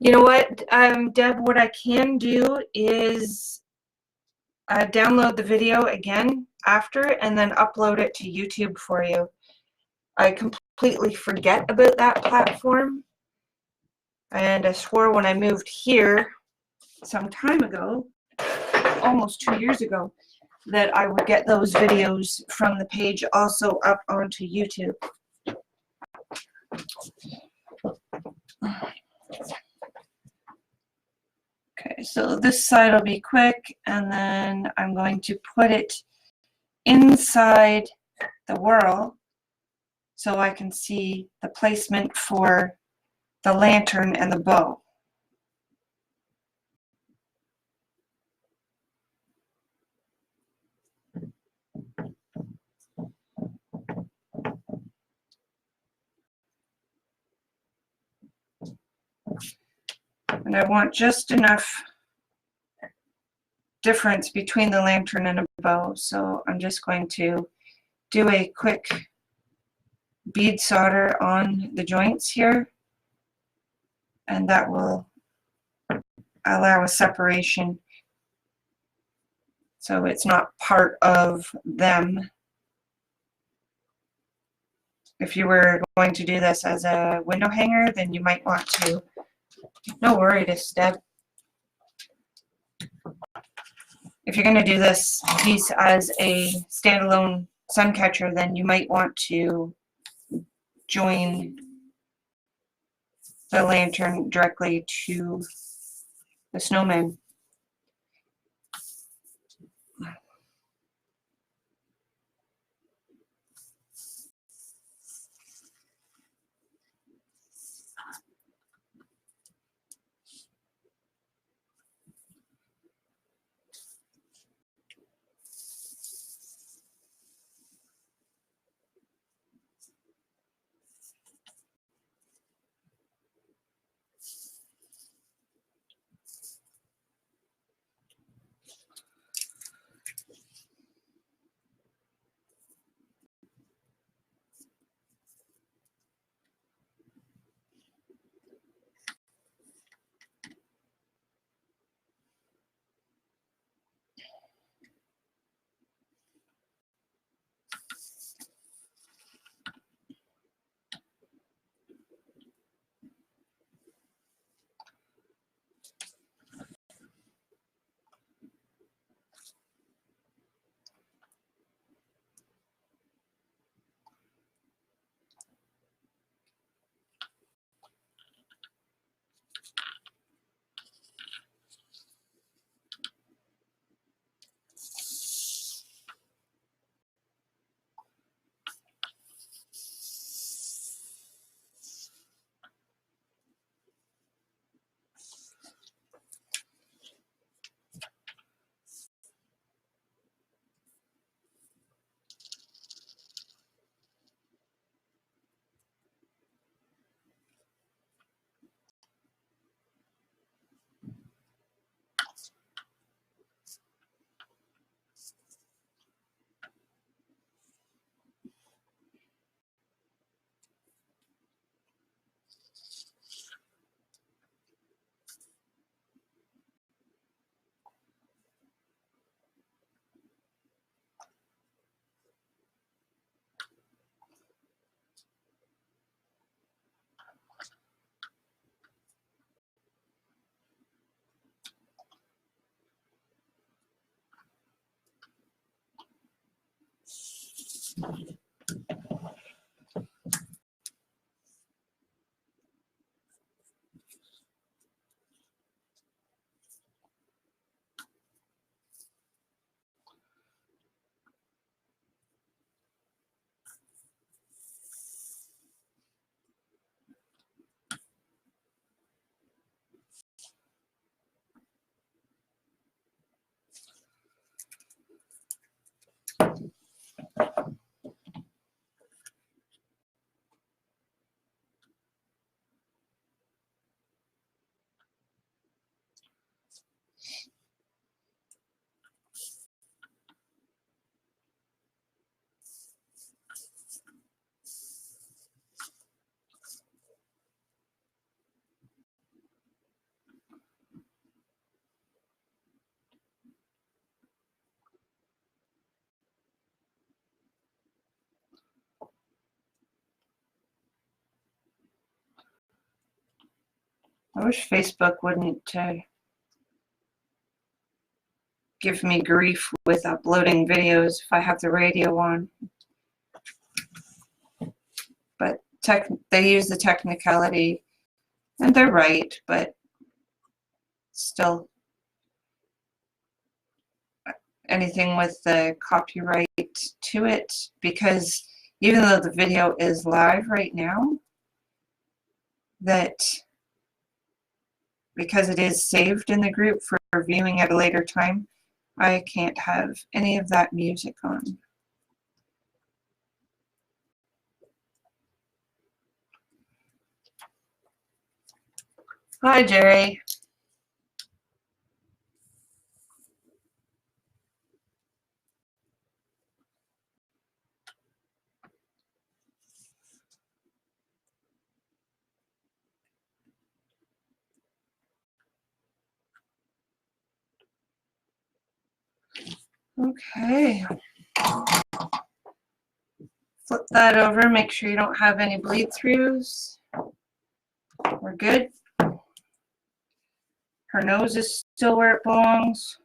You know what, Deb, what I can do is download the video again after and then upload it to YouTube for you. I completely forget about that platform, and I swore when I moved here some time ago, almost 2 years ago, that I would get those videos from the page also up onto YouTube. Okay, so this side will be quick, and then I'm going to put it inside the whirl so I can see the placement for the lantern and the bow. And I want just enough difference between the lantern and a bow, so I'm just going to do a quick bead solder on the joints here, and that will allow a separation so it's not part of them. If you were going to do this as a window hanger, then you might want to, no worries, Deb. If you're going to do this piece as a standalone sun catcher, then you might want to join the lantern directly to the snowman. I wish Facebook wouldn't give me grief with uploading videos if I have the radio on. But they use the technicality, and they're right, but still, anything with the copyright to it, because even though the video is live right now, that because it is saved in the group for viewing at a later time, I can't have any of that music on. Hi, Jerry. Okay. Flip that over, make sure you don't have any bleed throughs. We're good. Her nose is still where it belongs.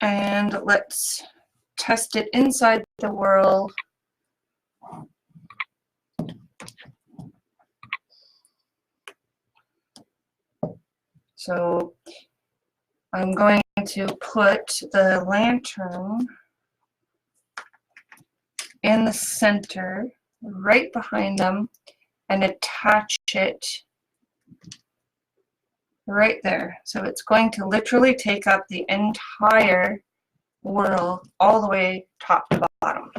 And let's test it inside the whirl. So I'm going to put the lantern in the center, right behind them, and attach it right there. So it's going to literally take up the entire whirl all the way top to bottom.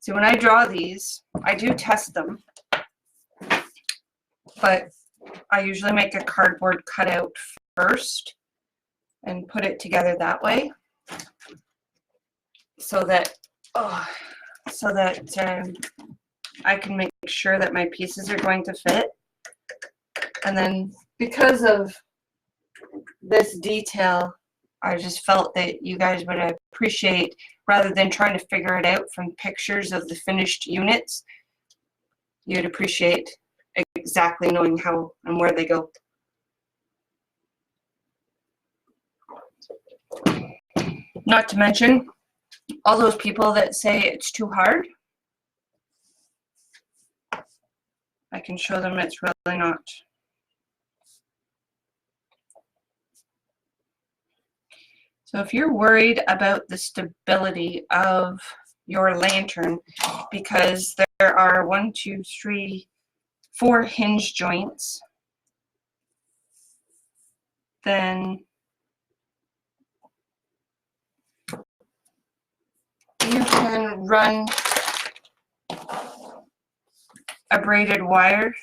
So when I draw these, I do test them, but I usually make a cardboard cutout first and put it together that way, so that I can make sure that my pieces are going to fit. And then because of this detail, I just felt that you guys would appreciate, rather than trying to figure it out from pictures of the finished units, you'd appreciate exactly knowing how and where they go. Not to mention all those people that say it's too hard, I can show them it's really not. So if you're worried about the stability of your lantern, because there are 1, 2, 3, 4 hinge joints, then you can run a braided wire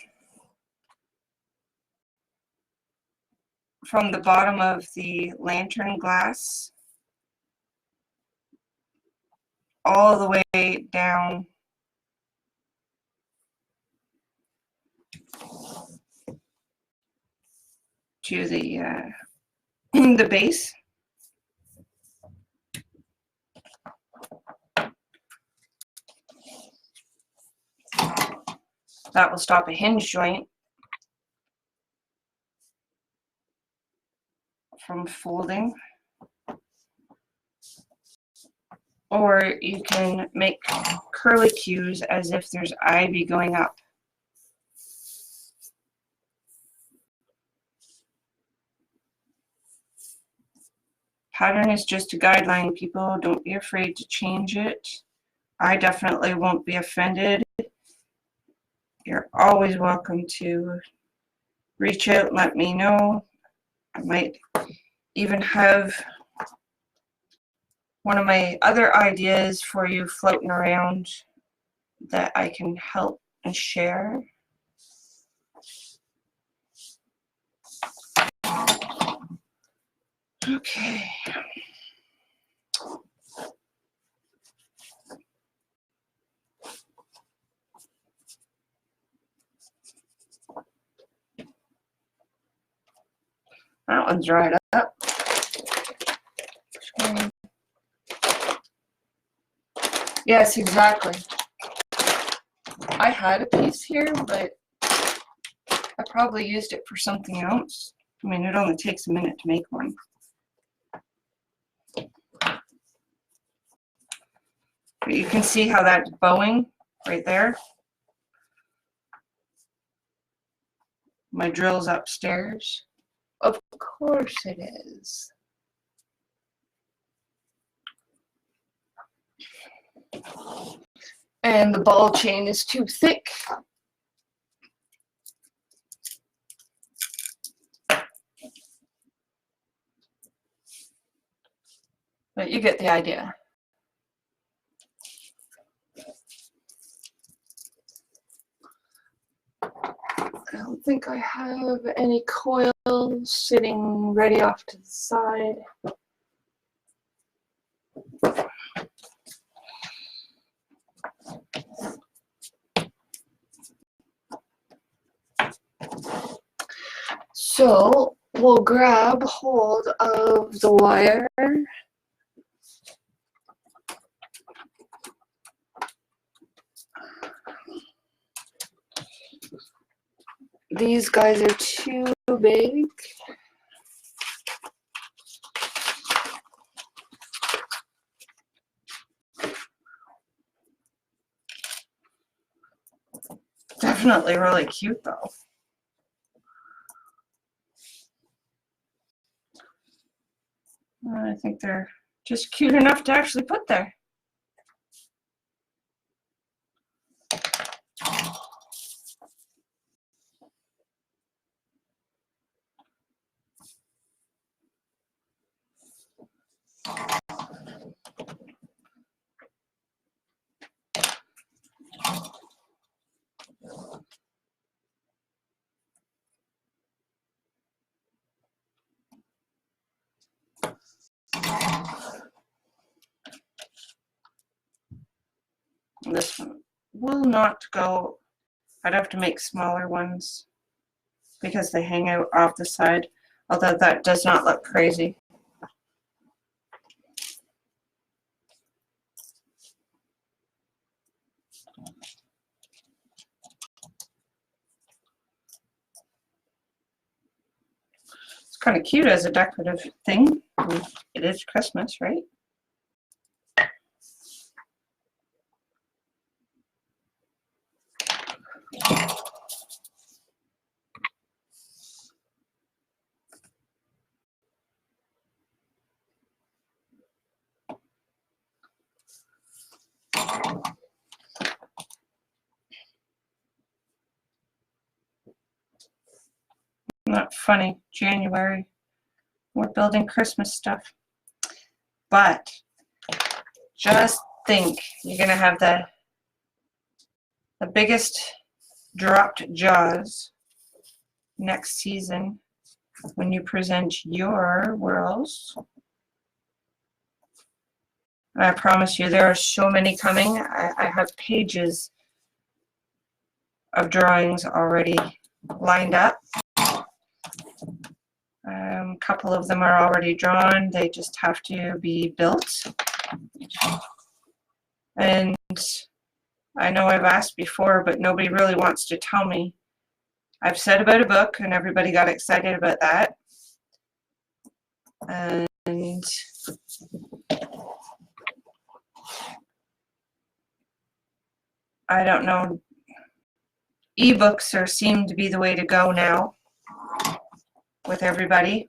from the bottom of the lantern glass all the way down to the base. That will stop a hinge joint from folding. Or you can make curlicues as if there's ivy going up. Pattern is just a guideline, people. Don't be afraid to change it. I definitely won't be offended. You're always welcome to reach out and let me know. I might even have one of my other ideas for you floating around that I can help and share. Okay. That one's dried up. Yes, exactly. I had a piece here, but I probably used it for something else. I mean, it only takes a minute to make one. But you can see how that's bowing right there. My drill's upstairs. Of course it is. And the ball chain is too thick. But you get the idea. I don't think I have any coils sitting ready off to the side. So we'll grab hold of the wire. These guys are too big. Definitely really cute though. I think they're just cute enough to actually put there. This one will not go. I'd have to make smaller ones because they hang out off the side, although that does not look crazy. It's kind of cute as a decorative thing. It is Christmas, right? Not funny. January. We're building Christmas stuff. But just think, you're going to have the biggest dropped jaws next season when you present your whirls. I promise you, there are so many coming. I have pages of drawings already lined up. A couple of them are already drawn. They just have to be built. And I know I've asked before, but nobody really wants to tell me. I've said about a book, and everybody got excited about that. And I don't know. Ebooks seem to be the way to go now with everybody.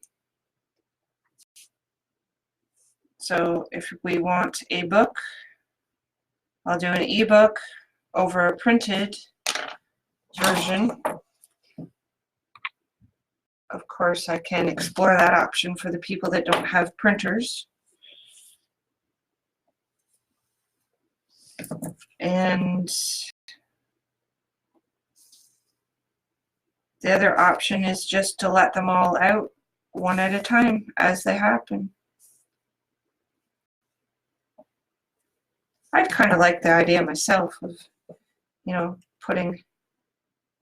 So if we want a book, I'll do an ebook over a printed version. Of course, I can explore that option for the people that don't have printers. And the other option is just to let them all out one at a time as they happen. I'd kind of like the idea myself of, you know, putting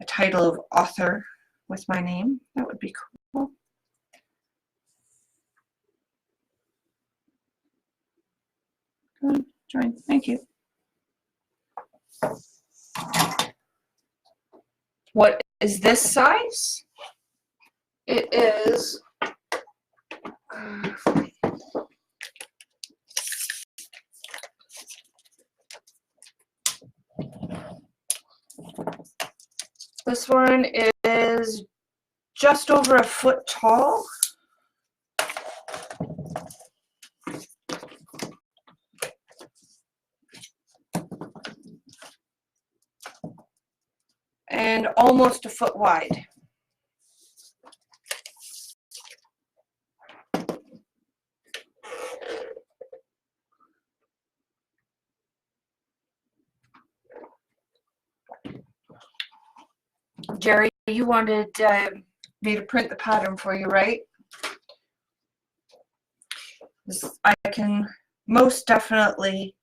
a title of author with my name. That would be cool. Good, join. Thank you. What is this size? It is this one is just over a foot tall. And almost a foot wide. Jerry, you wanted me to print the pattern for you, right? I can most definitely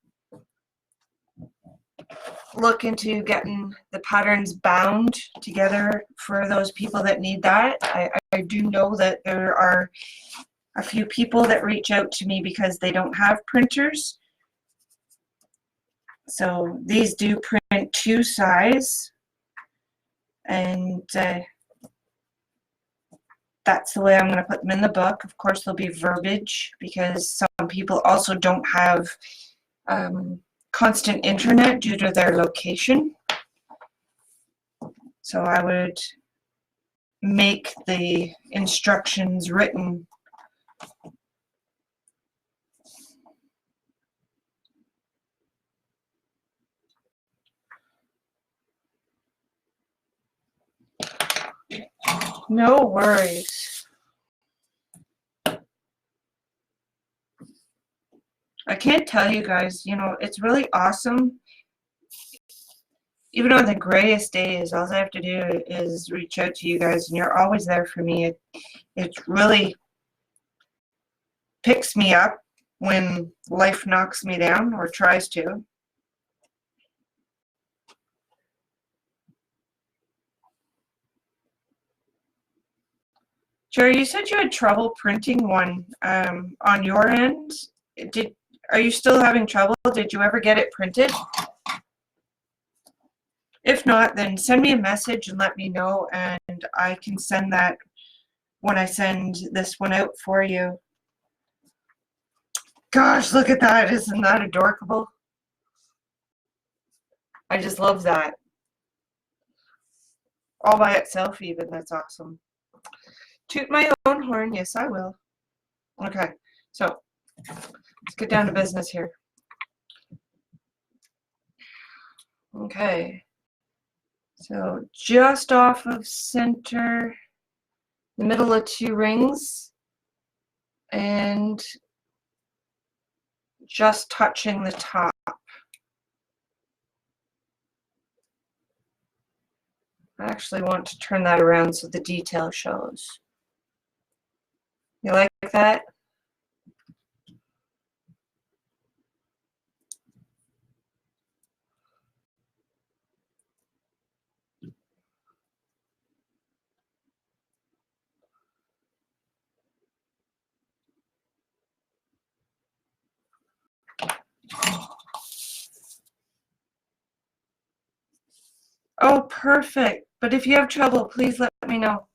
look into getting the patterns bound together for those people that need that. I do know that there are a few people that reach out to me because they don't have printers. So these do print 2 size, and that's the way I'm going to put them in the book. Of course, there'll be verbiage because some people also don't have constant internet due to their location. So I would make the instructions written. No worries. I can't tell you guys, you know, it's really awesome. Even on the grayest days, all I have to do is reach out to you guys, and you're always there for me. It really picks me up when life knocks me down, or tries to. Jerry, you said you had trouble printing one on your end. Are you still having trouble? Did you ever get it printed? If not, then send me a message and let me know, and I can send that when I send this one out for you. Gosh, look at that. Isn't that adorable? I just love that. All by itself even. That's awesome. Toot my own horn. Yes, I will. Okay, so let's get down to business here. Okay, so just off of center, the middle of 2 rings, and just touching the top. I actually want to turn that around so the detail shows. You like that? Oh, perfect. But if you have trouble, please let me know.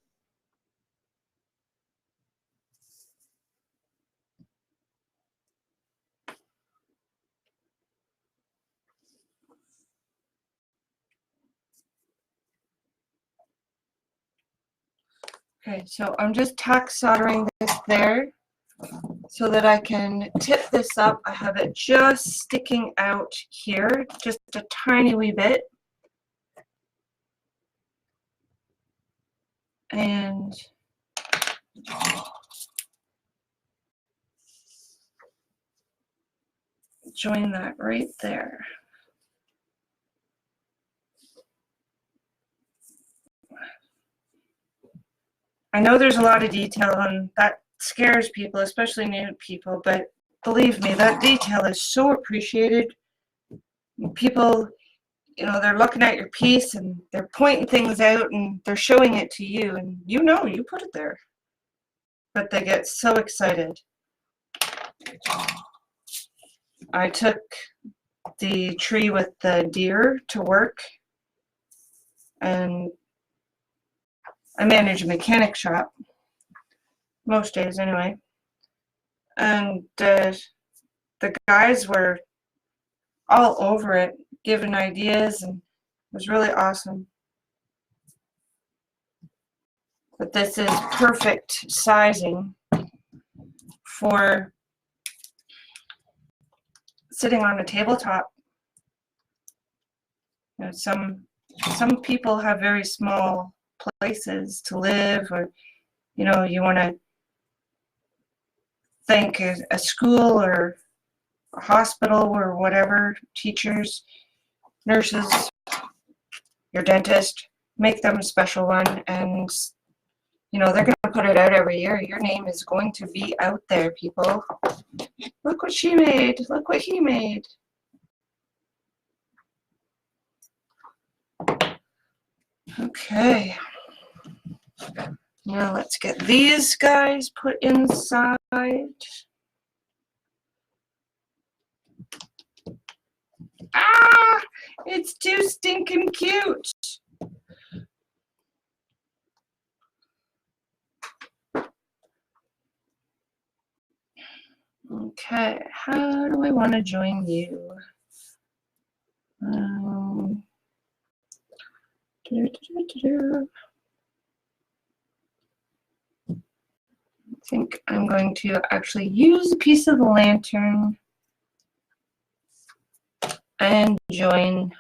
Okay, so I'm just tack soldering this there so that I can tip this up. I have it just sticking out here, just a tiny wee bit. And join that right there. I know there's a lot of detail, and that scares people, especially new people, but believe me, that detail is so appreciated. People, you know, they're looking at your piece and they're pointing things out and they're showing it to you, and you know you put it there. But they get so excited. I took the tree with the deer to work, and I manage a mechanic shop, most days anyway. And the guys were all over it, giving ideas, and it was really awesome. But this is perfect sizing for sitting on a tabletop. You know, some people have very small places to live, or you know, you want to thank a school or a hospital or whatever, teachers, nurses, your dentist, make them a special one, and you know, they're going to put it out every year. Your name is going to be out there, people. Look what she made. Look what he made. Okay. Now let's get these guys put inside. Ah! It's too stinking cute. Okay, how do I want to join you? I think I'm going to actually use a piece of the lantern and join.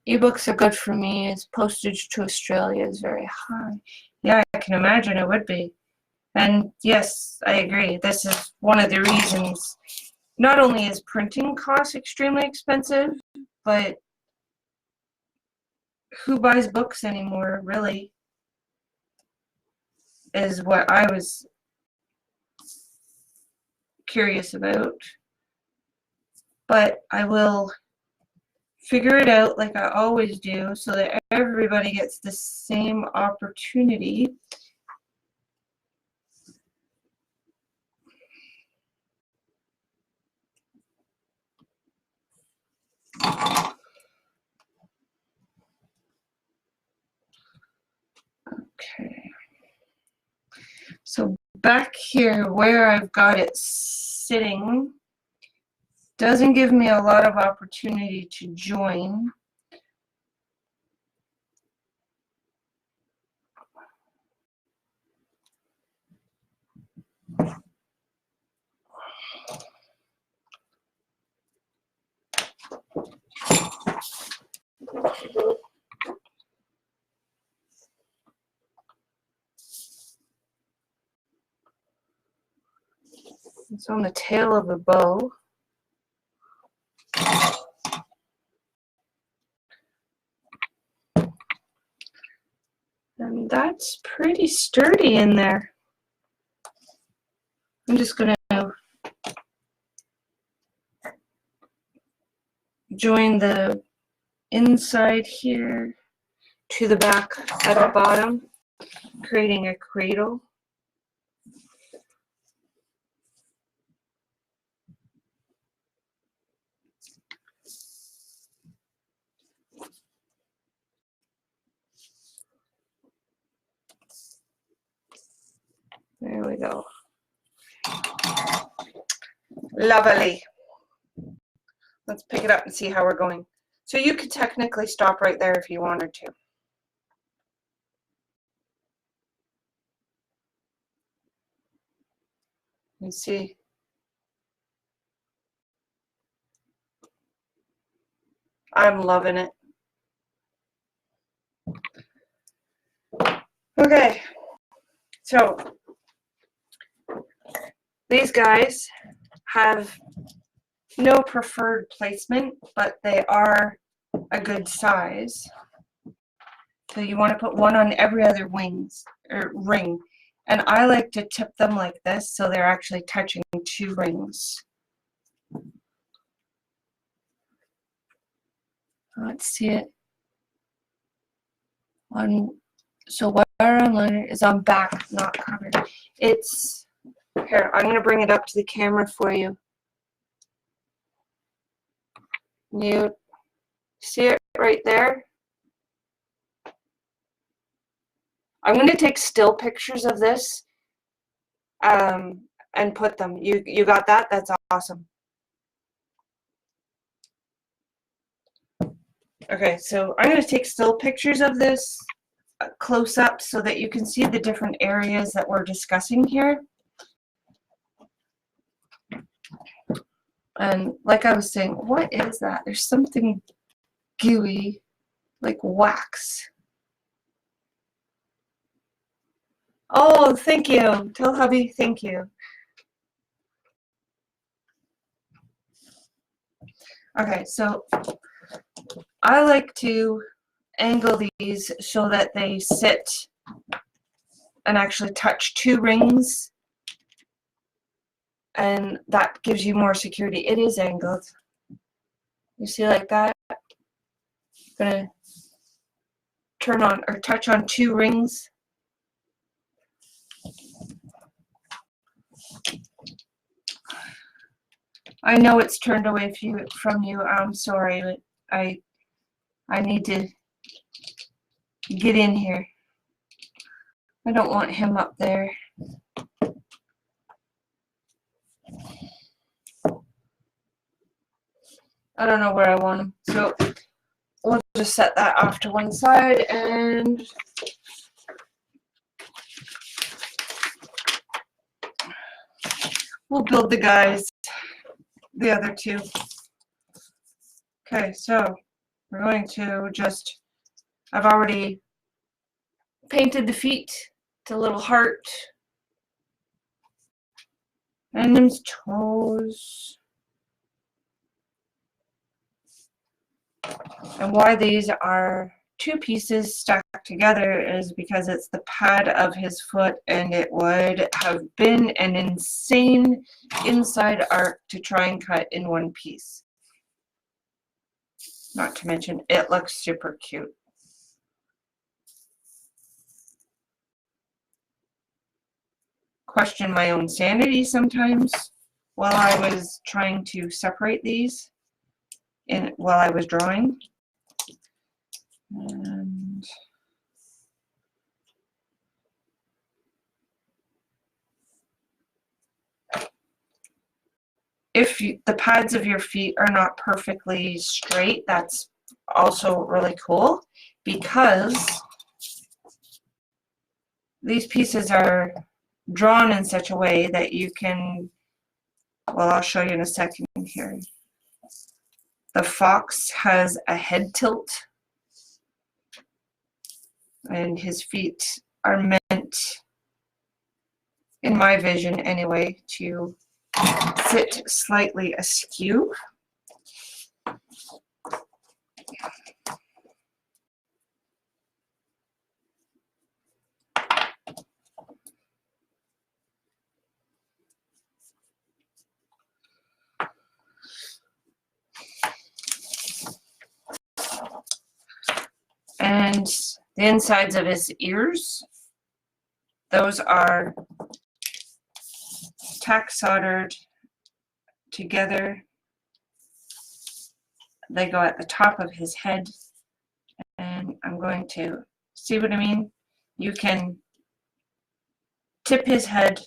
Ebooks are good for me as postage to Australia is very high. Yeah, I can imagine it would be. And yes, I agree. This is one of the reasons. Not only is printing costs extremely expensive, but who buys books anymore, really, is what I was curious about. But I will figure it out like I always do so that everybody gets the same opportunity. Okay. So back here where I've got it sitting doesn't give me a lot of opportunity to join. It's on the tail of a bow. And that's pretty sturdy in there. I'm just going to join the inside here to the back at the bottom, creating a cradle. There we go. Lovely. Let's pick it up and see how we're going. So you could technically stop right there if you wanted to. You see. I'm loving it. Okay. So these guys have no preferred placement, but they are a good size. So you want to put one on every other wings or ring. And I like to tip them like this so they're actually touching two rings. Let's see it. So wire on liner is on back, not covered. It's here. I'm going to bring it up to the camera for you. You see it right there? I'm going to take still pictures of this and put them. You got that? That's awesome. Okay, so I'm going to take still pictures of this close up so that you can see the different areas that we're discussing here. And like I was saying, what is that? There's something gooey, like wax. Oh, thank you. Tell hubby thank you. Okay, so I like to angle these so that they sit and actually touch two rings, and that gives you more security. It is angled. You see like that? I'm gonna turn on or touch on 2 rings. I know it's turned away from you. I'm sorry, but I need to get in here. I don't want him up there. I don't know where I want him. So we'll just set that off to one side, and we'll build the guys, the other 2. Okay, so we're going to just, I've already painted the feet to a little heart, and them's toes. And why these are 2 pieces stacked together is because it's the pad of his foot, and it would have been an insane inside arc to try and cut in one piece. Not to mention, it looks super cute. Question my own sanity sometimes while I was trying to separate these while I was drawing. And if the pads of your feet are not perfectly straight, that's also really cool, because these pieces are drawn in such a way that you can, well, I'll show you in a second here. The fox has a head tilt, and his feet are meant, in my vision anyway, to sit slightly askew. And the insides of his ears, those are tack soldered together. They go at the top of his head, and I'm going to, see what I mean? You can tip his head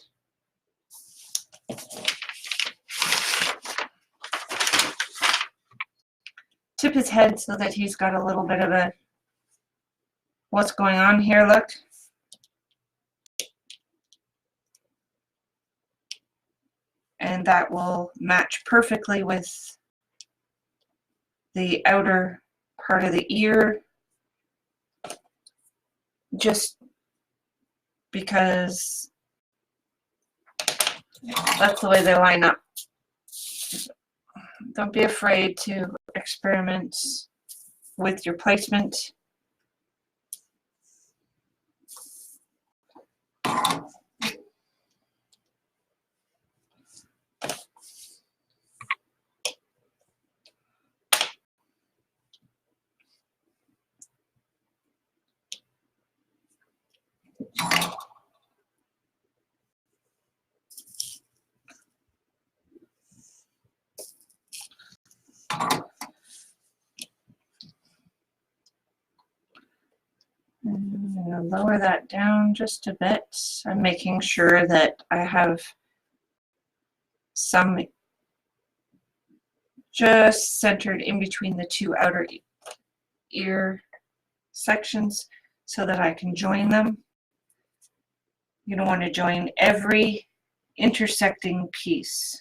so that he's got a little bit of a what's going on here look. And that will match perfectly with the outer part of the ear, just because that's the way they line up. Don't be afraid to experiment with your placement. I'm going to lower that down just a bit. I'm making sure that I have some just centered in between the 2 outer ear sections so that I can join them. You don't want to join every intersecting piece.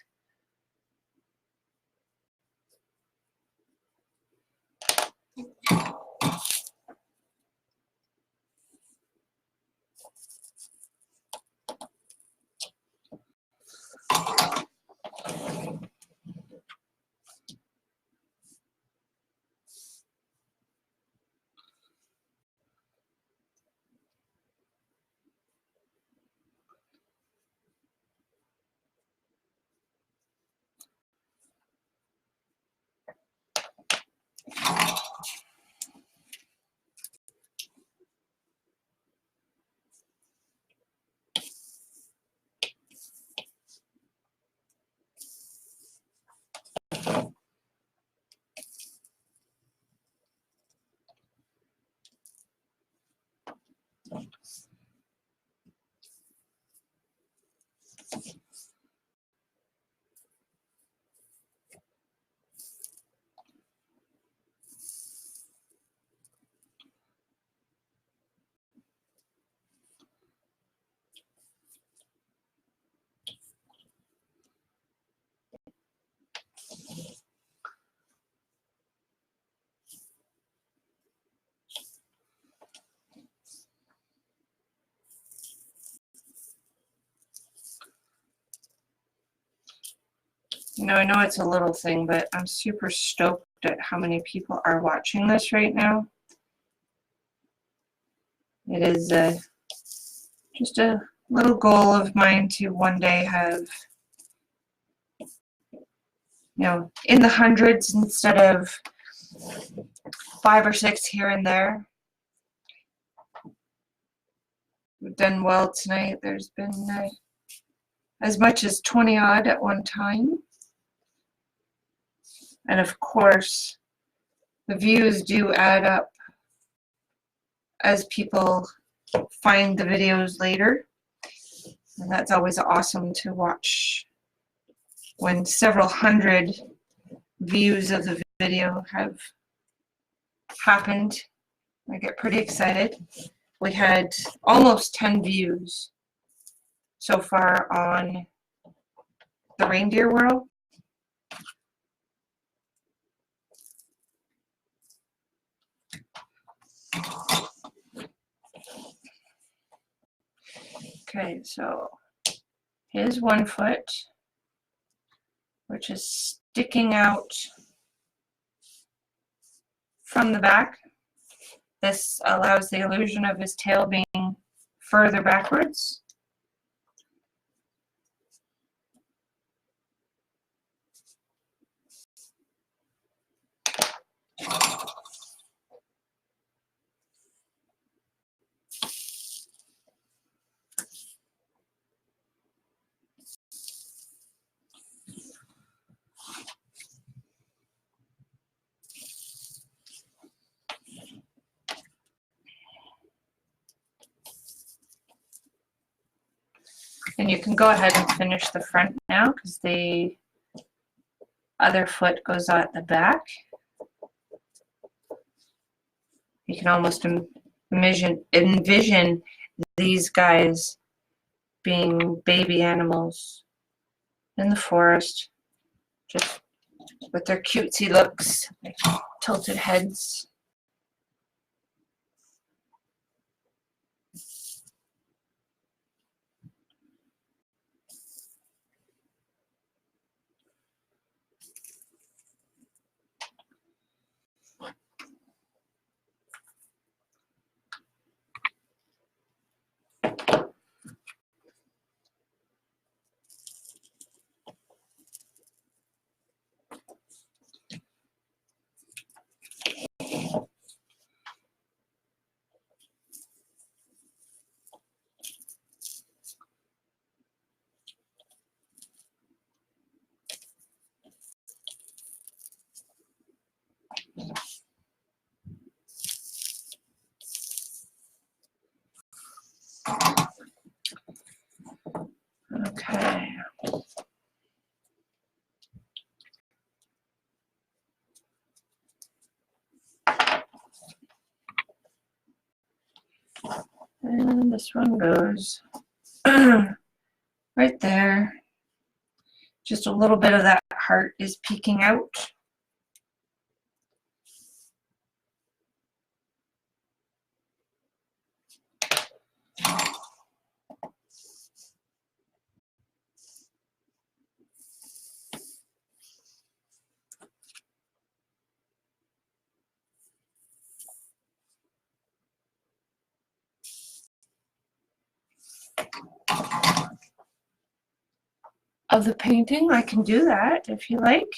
I know it's a little thing, but I'm super stoked at how many people are watching this right now. It is just a little goal of mine to one day have, in the hundreds instead of 5 or 6 here and there. We've done well tonight. There's been as much as 20 odd at one time. And of course, the views do add up as people find the videos later. And that's always awesome to watch when several hundred views of the video have happened. I get pretty excited. We had almost 10 views so far on the reindeer whirl. Okay, so here's one foot, which is sticking out from the back. This allows the illusion of his tail being further backwards. And you can go ahead and finish the front now because the other foot goes at the back. You can almost envision these guys being baby animals in the forest, just with their cutesy looks, like tilted heads. Okay. And this one goes right there. Just a little bit of that heart is peeking out. Of the painting, I can do that if you like.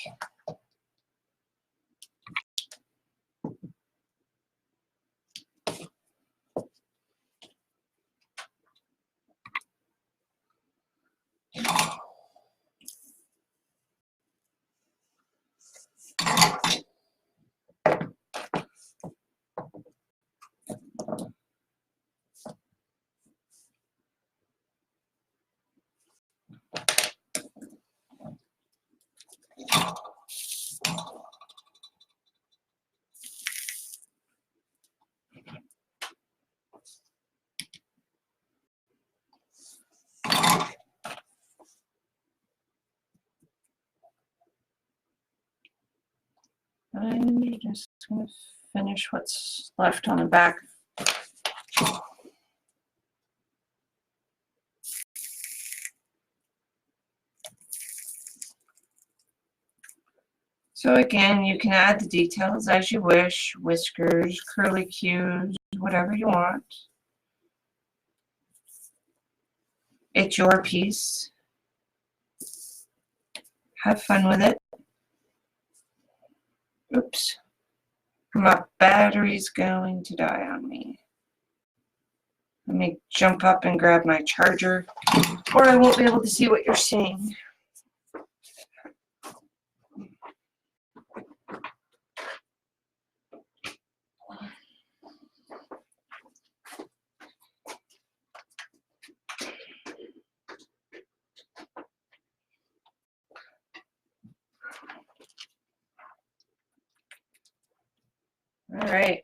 I'm just going to finish what's left on the back. So again, you can add the details as you wish, whiskers, curly cues, whatever you want. It's your piece. Have fun with it. Oops. My battery's going to die on me. Let me jump up and grab my charger, or I won't be able to see what you're seeing. All right,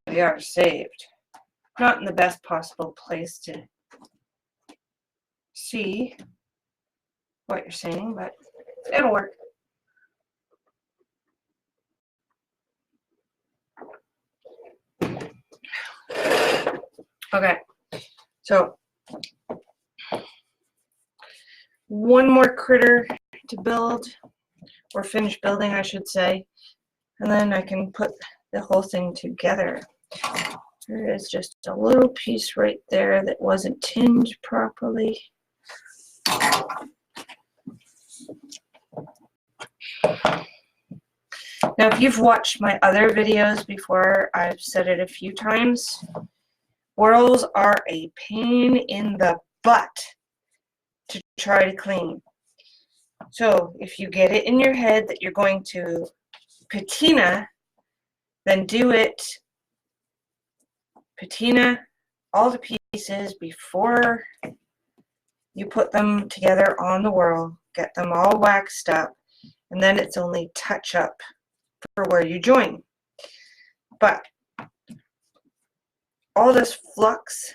we are saved. Not in the best possible place to see what you're saying, but it'll work. Okay, so one more critter to build, or finish building, I should say, and then I can put the whole thing together. There is just a little piece right there that wasn't tinged properly. Now, if you've watched my other videos before, I've said it a few times, whirls are a pain in the butt to try to clean. So if you get it in your head that you're going to patina, then do it. Patina all the pieces before you put them together on the whirl. Get them all waxed up, and then it's only touch up for where you join. But all this flux,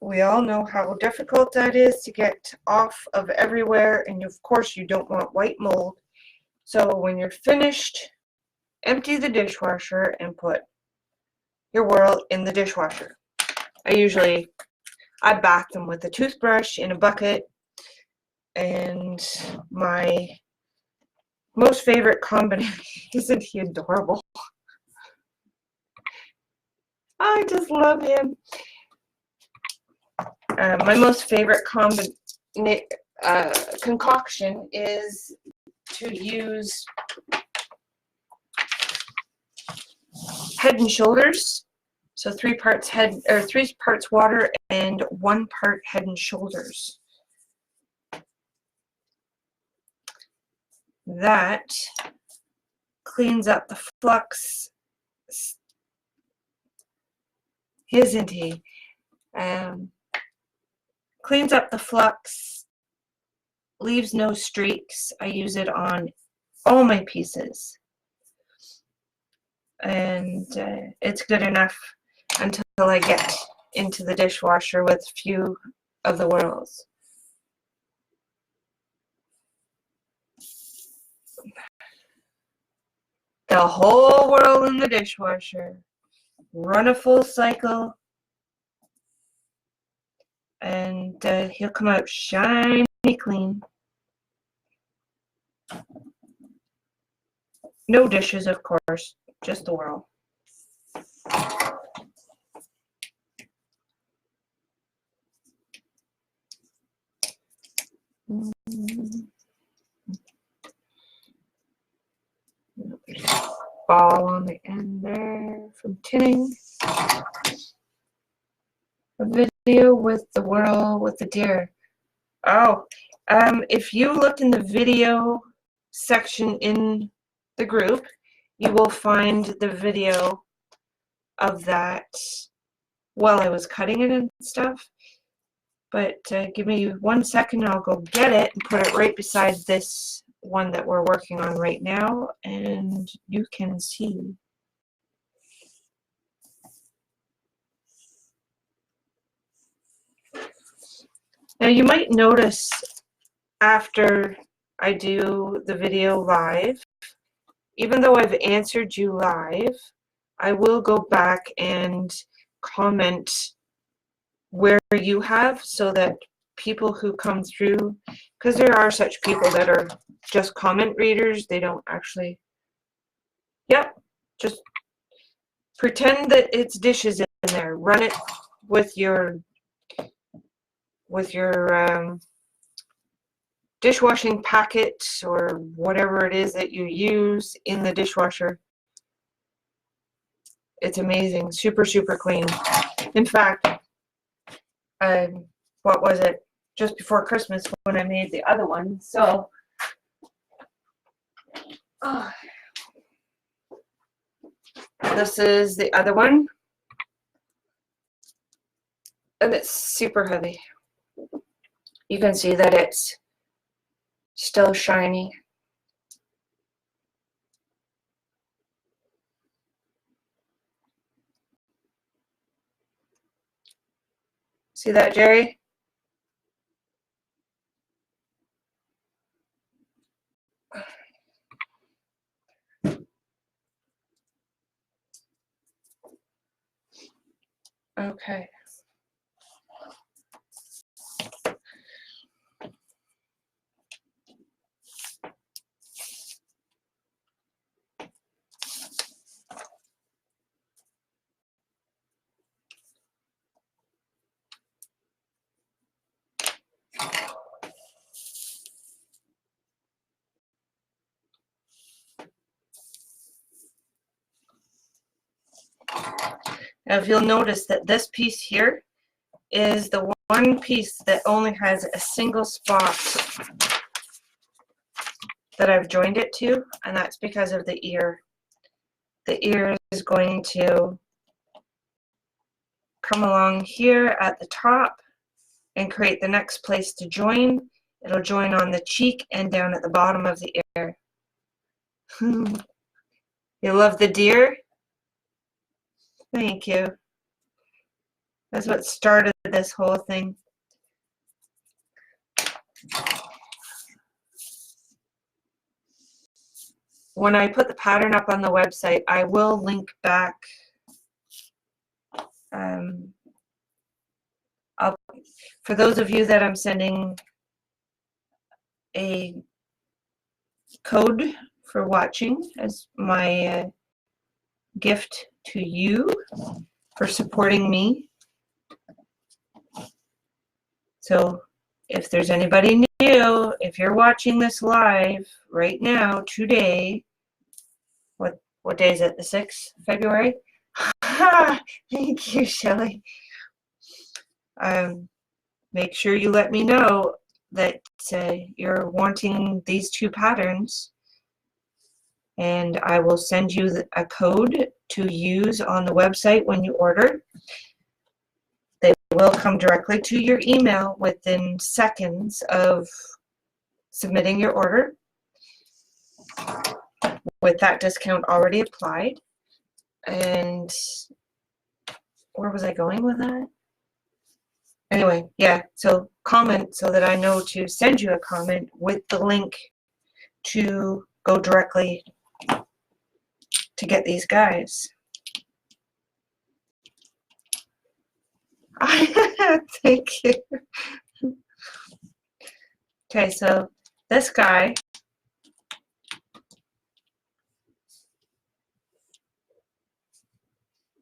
we all know how difficult that is to get off of everywhere, and of course you don't want white mold. So when you're finished, empty the dishwasher and put your whirl in the dishwasher. I bath them with a toothbrush in a bucket, and my most favorite combination, isn't he adorable? I just love him. My most favorite concoction is to use Head and Shoulders. So 3 parts head, or 3 parts water and 1 part Head and Shoulders. That cleans up the flux, isn't he? Cleans up the flux, leaves no streaks. I use it on all my pieces, and it's good enough until I get into the dishwasher with a few of the whirls. The whole whirl in the dishwasher, run a full cycle, and he'll come out shiny clean. No dishes, of course, just the whirl. Ball on the end there from tinning. A video with the whirl with the deer. Oh, if you look in the video section in the group, you will find the video of that while I was cutting it and stuff. But give me 1 second, I'll go get it and put it right beside this one that we're working on right now, and you can see. Now you might notice after I do the video live, even though I've answered you live, I will go back and comment where you have, so that people who come through, because there are such people that are just comment readers. They don't actually, yep, just pretend that it's dishes in there. Run it with your dishwashing packet or whatever it is that you use in the dishwasher. It's amazing. Super, super clean. In fact, what was it? Just before Christmas when I made the other one. So, this is the other one. And it's super heavy. You can see that it's still shiny. See that, Jerry? Okay. Now, if you'll notice that this piece here is the one piece that only has a single spot that I've joined it to, and that's because of the ear. The ear is going to come along here at the top and create the next place to join. It'll join on the cheek and down at the bottom of the ear. You love the deer? Thank you. That's what started this whole thing. When I put the pattern up on the website, I will link back. For those of you that I'm sending a code for watching as my gift to you for supporting me. So if there's anybody new, if you're watching this live right now, today, what day is it? The 6th of February? Thank you, Shelley. Make sure you let me know that you're wanting these 2 patterns, and I will send you a code to use on the website when you order. They will come directly to your email within seconds of submitting your order, with that discount already applied. And where was I going with that? Anyway, yeah, so comment so that I know to send you a comment with the link to go directly to get these guys. Thank you. Okay, so this guy,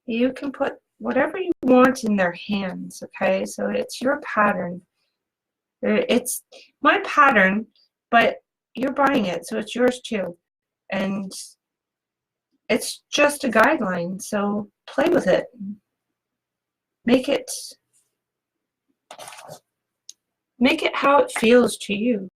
you can put whatever you want in their hands, okay? So it's your pattern. It's my pattern, but you're buying it, so it's yours too. And it's just a guideline, so play with it. Make it how it feels to you.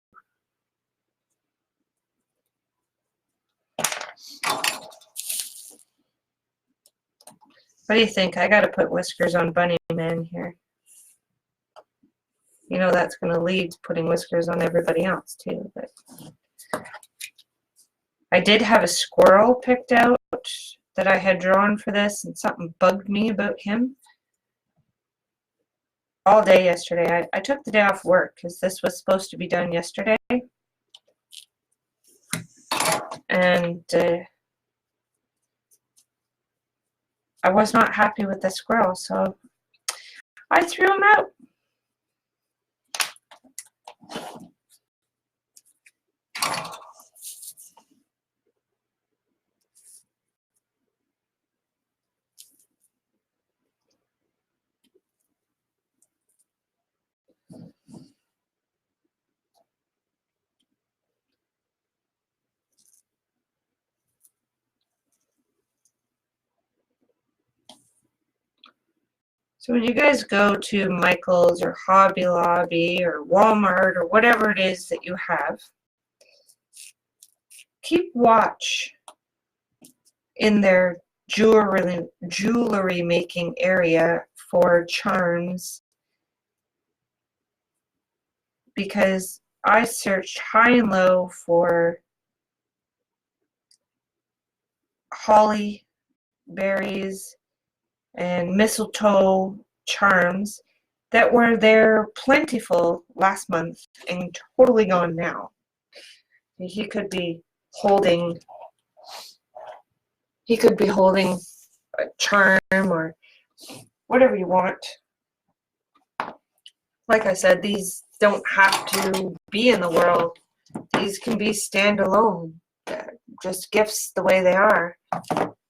What do you think? I gotta put whiskers on Bunny Man here. You know that's gonna lead to putting whiskers on everybody else too, but I did have a squirrel picked out that I had drawn for this, and something bugged me about him all day yesterday. I took the day off work because this was supposed to be done yesterday, and I was not happy with the squirrel, so I threw him out. So when you guys go to Michael's or Hobby Lobby or Walmart or whatever it is that you have, keep watch in their jewelry making area for charms, because I searched high and low for holly berries and mistletoe charms that were there plentiful last month and totally gone now. He could be holding a charm or whatever you want. Like I said, these don't have to be in the world. These can be standalone, just gifts the way they are.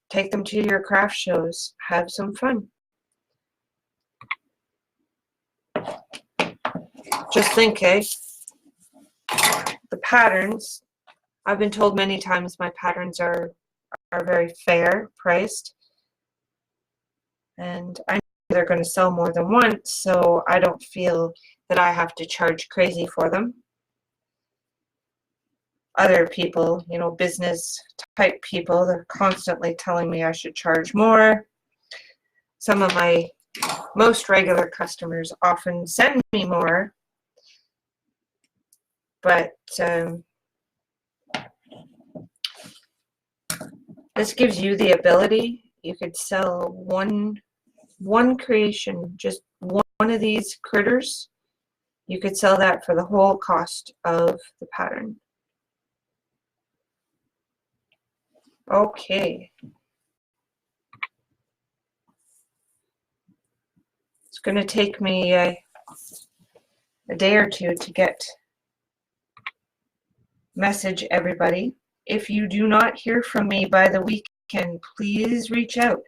Take them to your craft shows. Have some fun. Just think, the patterns. I've been told many times my patterns are very fair priced, and I know they're going to sell more than once, so I don't feel that I have to charge crazy for them. Other people, business type people, they're constantly telling me I should charge more. Some of my most regular customers often send me more, but this gives you the ability. You could sell one creation, just one of these critters. You could sell that for the whole cost of the pattern. Okay. It's going to take me a day or two to message everybody. If you do not hear from me by the weekend, please reach out.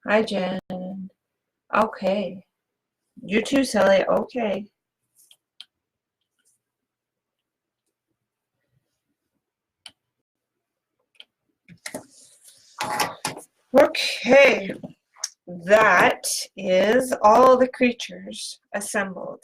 Hi, Jen. Okay. You too, Sally. Okay. Okay. That is all the creatures assembled.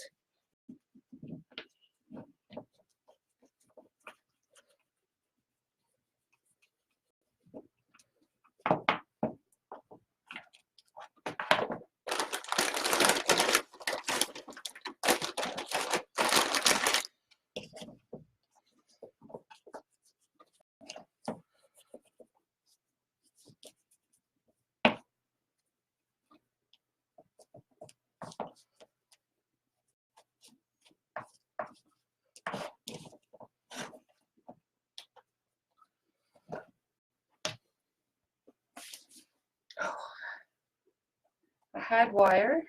I had wire.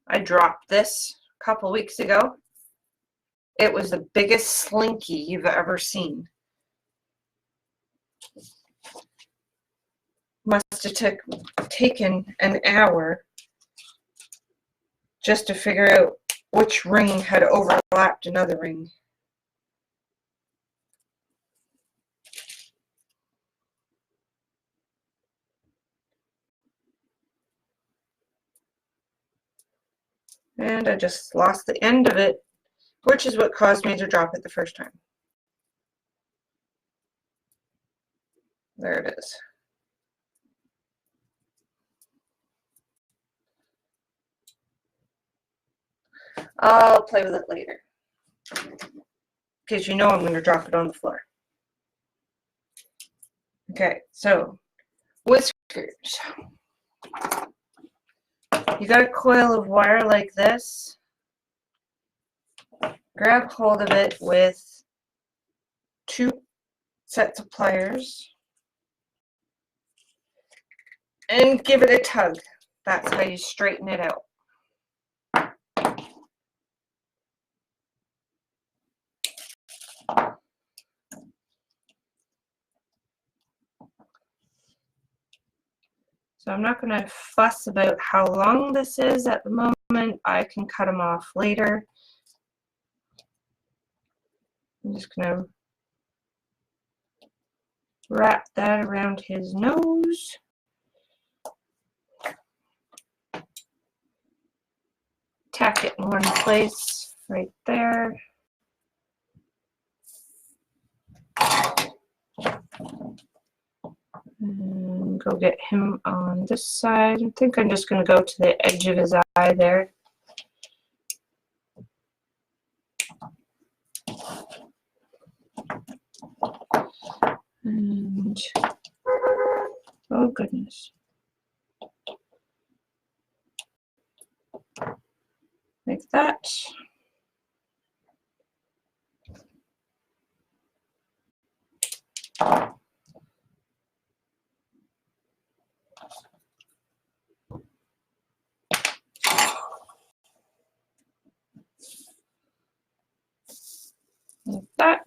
I dropped this a couple weeks ago. It was the biggest slinky you've ever seen. Must have taken an hour just to figure out which ring had overlapped another ring. And I just lost the end of it, which is what caused me to drop it the first time. There it is. I'll play with it later, because you know I'm going to drop it on the floor. Okay, so whiskers. You got a coil of wire like this. Grab hold of it with 2 sets of pliers and give it a tug. That's how you straighten it out. So I'm not going to fuss about how long this is at the moment. I can cut them off later. I'm just going to wrap that around his nose. Tack it in one place right there. And go get him on this side. I think I'm just going to go to the edge of his eye there. And oh goodness. Like that. Like that.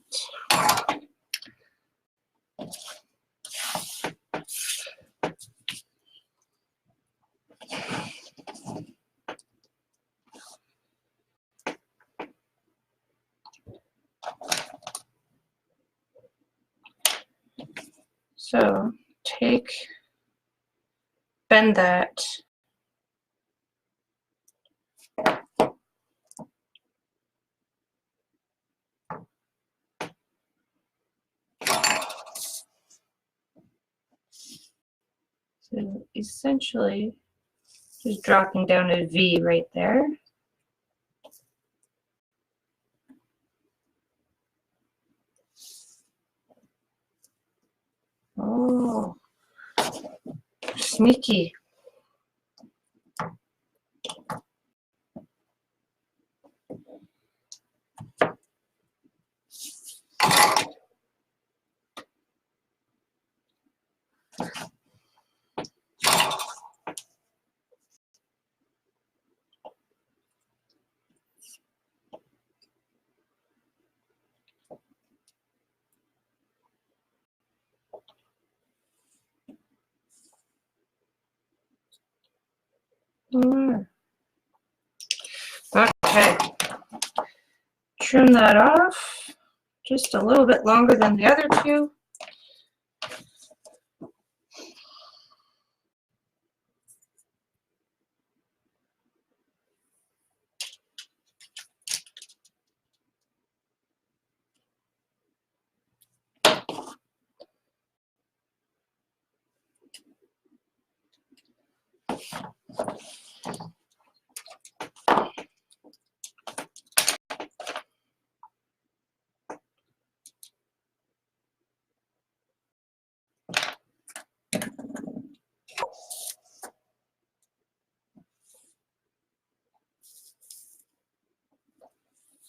So bend that. So essentially just dropping down a V right there. Oh, sneaky. Okay, trim that off just a little bit longer than the other two.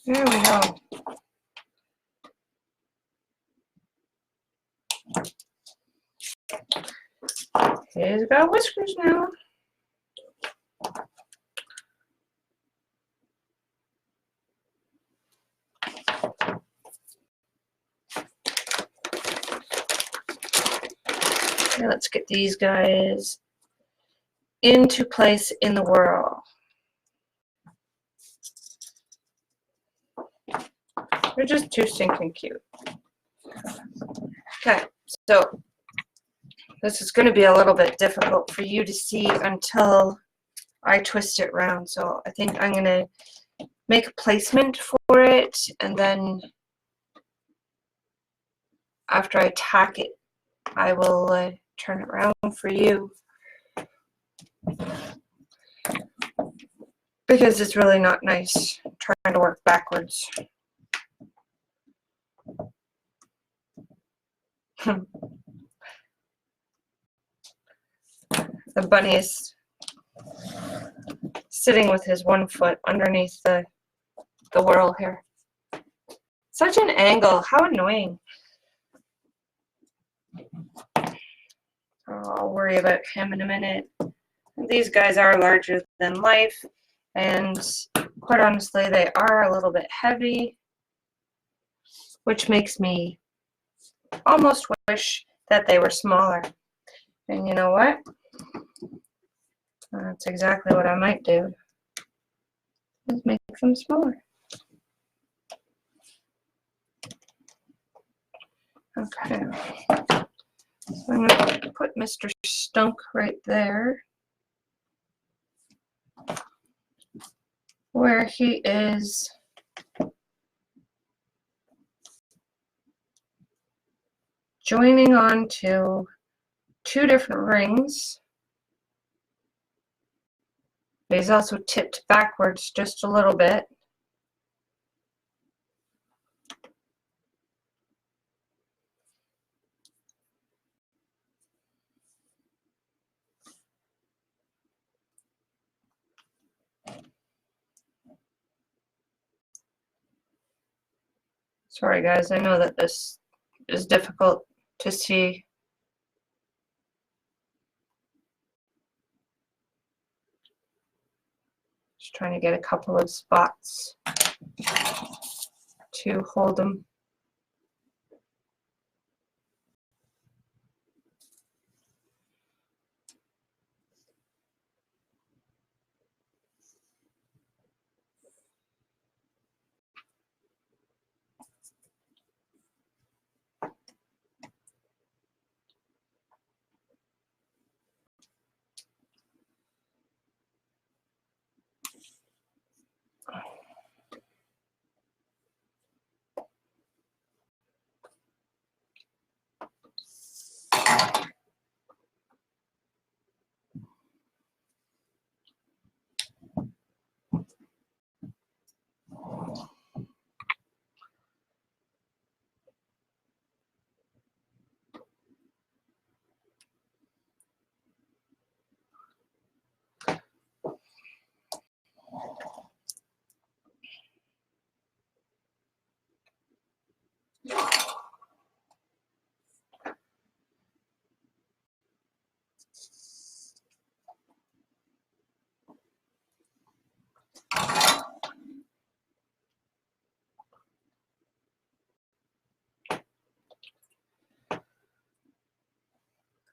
There we go. He's got whiskers now. Okay, let's get these guys into place in the whirl. They're just too stinking cute. Okay, so this is going to be a little bit difficult for you to see until I twist it round. So I think I'm going to make a placement for it, and then after I tack it, I will turn it around for you, because it's really not nice trying to work backwards. The bunny is sitting with his one foot underneath the whirl here. Such an angle, how annoying. I'll worry about him in a minute. These guys are larger than life, and quite honestly, they are a little bit heavy, which makes me almost wish that they were smaller. And you know what? That's exactly what I might do. Is make them smaller. Okay. So I'm going to put Mr. Stunk right there, where he is joining on to 2 different rings. He's also tipped backwards just a little bit. Sorry guys, I know that this is difficult to see. Just trying to get a couple of spots to hold them.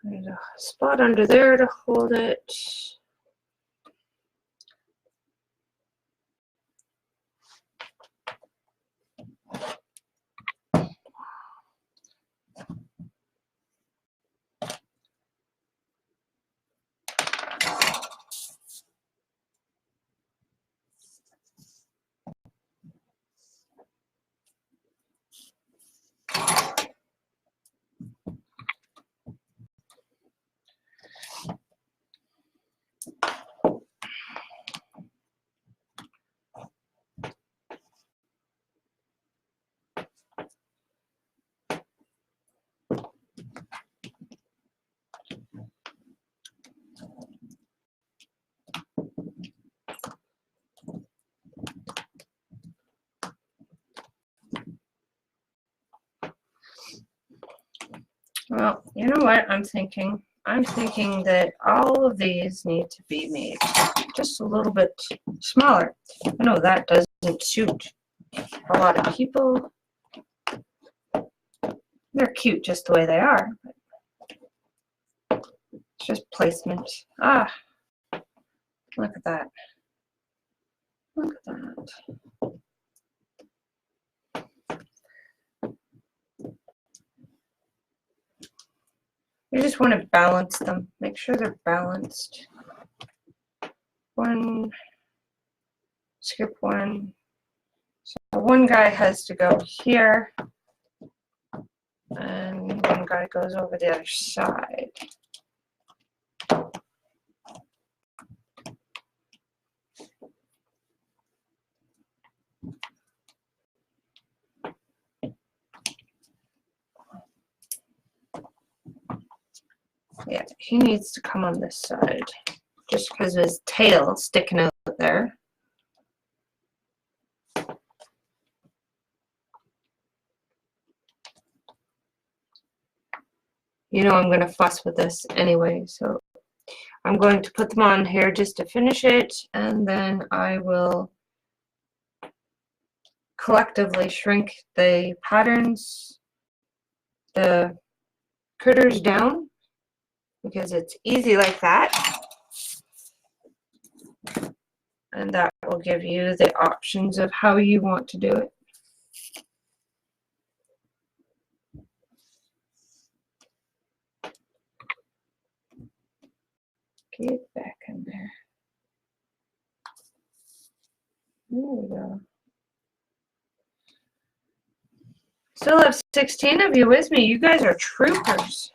There's a spot under there to hold it. Well, you know what I'm thinking? I'm thinking that all of these need to be made just a little bit smaller. I know that doesn't suit a lot of people. They're cute just the way they are. But it's just placement. Ah, look at that. Look at that. You just want to balance them. Make sure they're balanced. one, skip one. So one guy has to go here, and one guy goes over the other side. Yeah, he needs to come on this side just because of his tail sticking out there. You know I'm going to fuss with this anyway, so I'm going to put them on here just to finish it, and then I will collectively shrink the patterns, the critters down, because it's easy like that. And that will give you the options of how you want to do it. Get back in there. There we go. Still have 16 of you with me. You guys are troopers.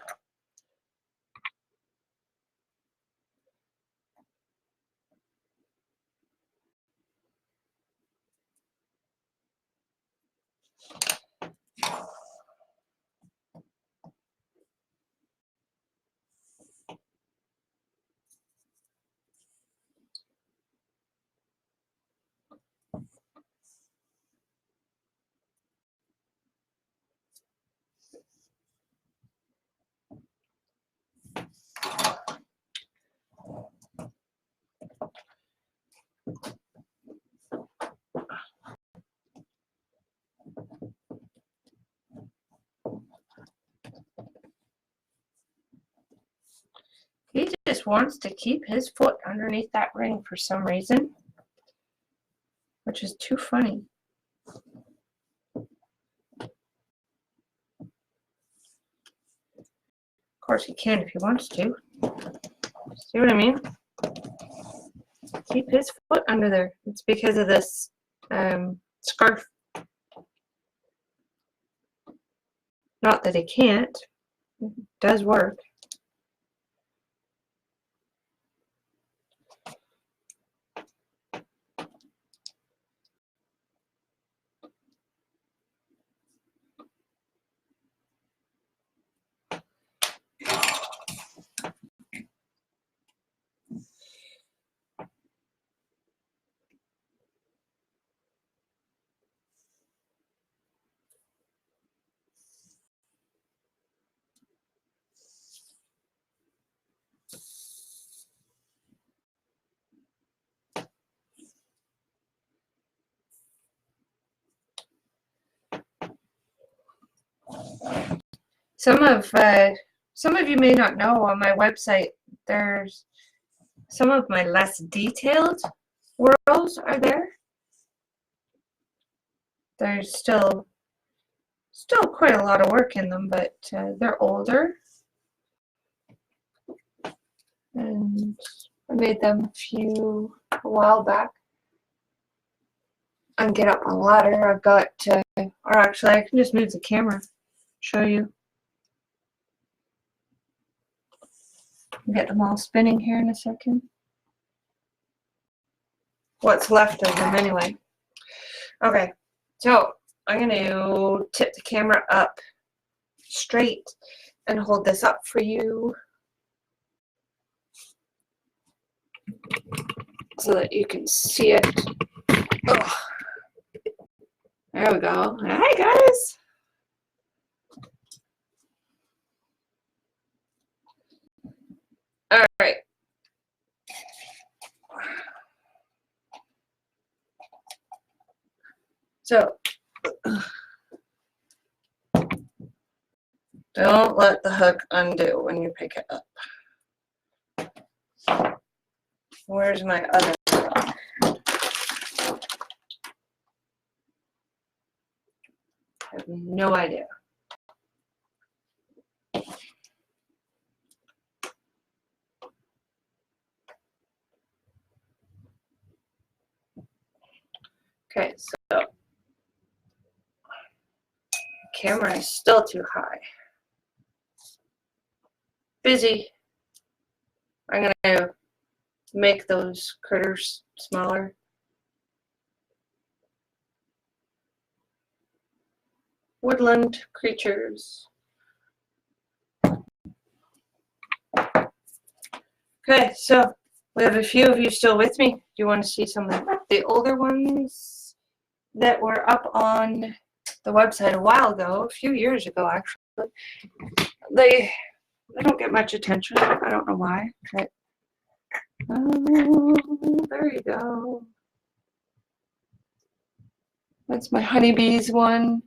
He just wants to keep his foot underneath that ring for some reason, which is too funny. Of course he can if he wants to. See what I mean? Keep his foot under there. It's because of this scarf. Not that he can't. It does work. Some of you may not know, on my website there's some of my less detailed whirls are there. There's still quite a lot of work in them, but they're older. And I made them a while back. I can get up on a ladder. I've got, or actually I can just move the camera, show you. Get them all spinning here in a second. What's left of them anyway. Okay, so I'm going to tip the camera up straight and hold this up for you so that you can see it. Oh, there we go. Hi guys. All right. So, don't let the hook undo when you pick it up. Where's my other hook? I have no idea. Okay, so camera is still too high. Busy. I'm gonna make those critters smaller. Woodland creatures. Okay, so we have a few of you still with me. Do you want to see some of the older ones that were up on the website a while ago, a few years ago actually? They don't get much attention. I don't know why. But, there you go. That's my honeybees one.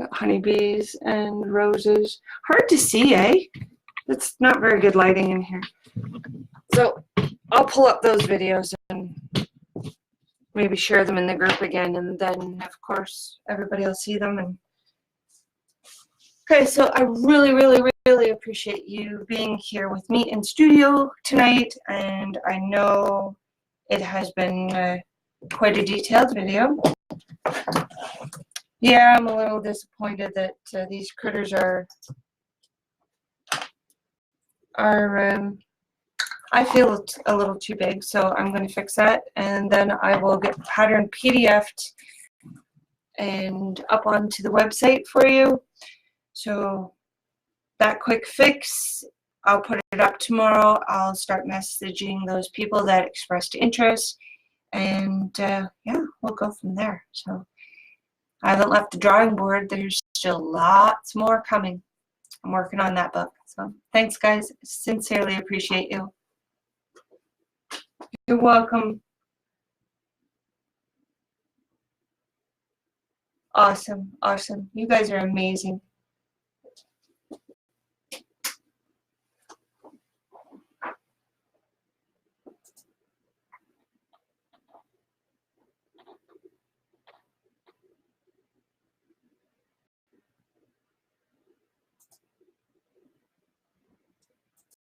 Got honeybees and roses. Hard to see, eh? It's not very good lighting in here. So I'll pull up those videos and maybe share them in the group again, and then of course everybody will see them. And okay, so I really appreciate you being here with me in studio tonight, and I know it has been quite a detailed video. Yeah, I'm a little disappointed that these critters are I feel a little too big, so I'm going to fix that, and then I will get the pattern PDF'd and up onto the website for you. So that quick fix, I'll put it up tomorrow. I'll start messaging those people that expressed interest, and yeah, we'll go from there. So I haven't left the drawing board. There's still lots more coming. I'm working on that book. So thanks, guys. Sincerely appreciate you. You're welcome. Awesome. You guys are amazing.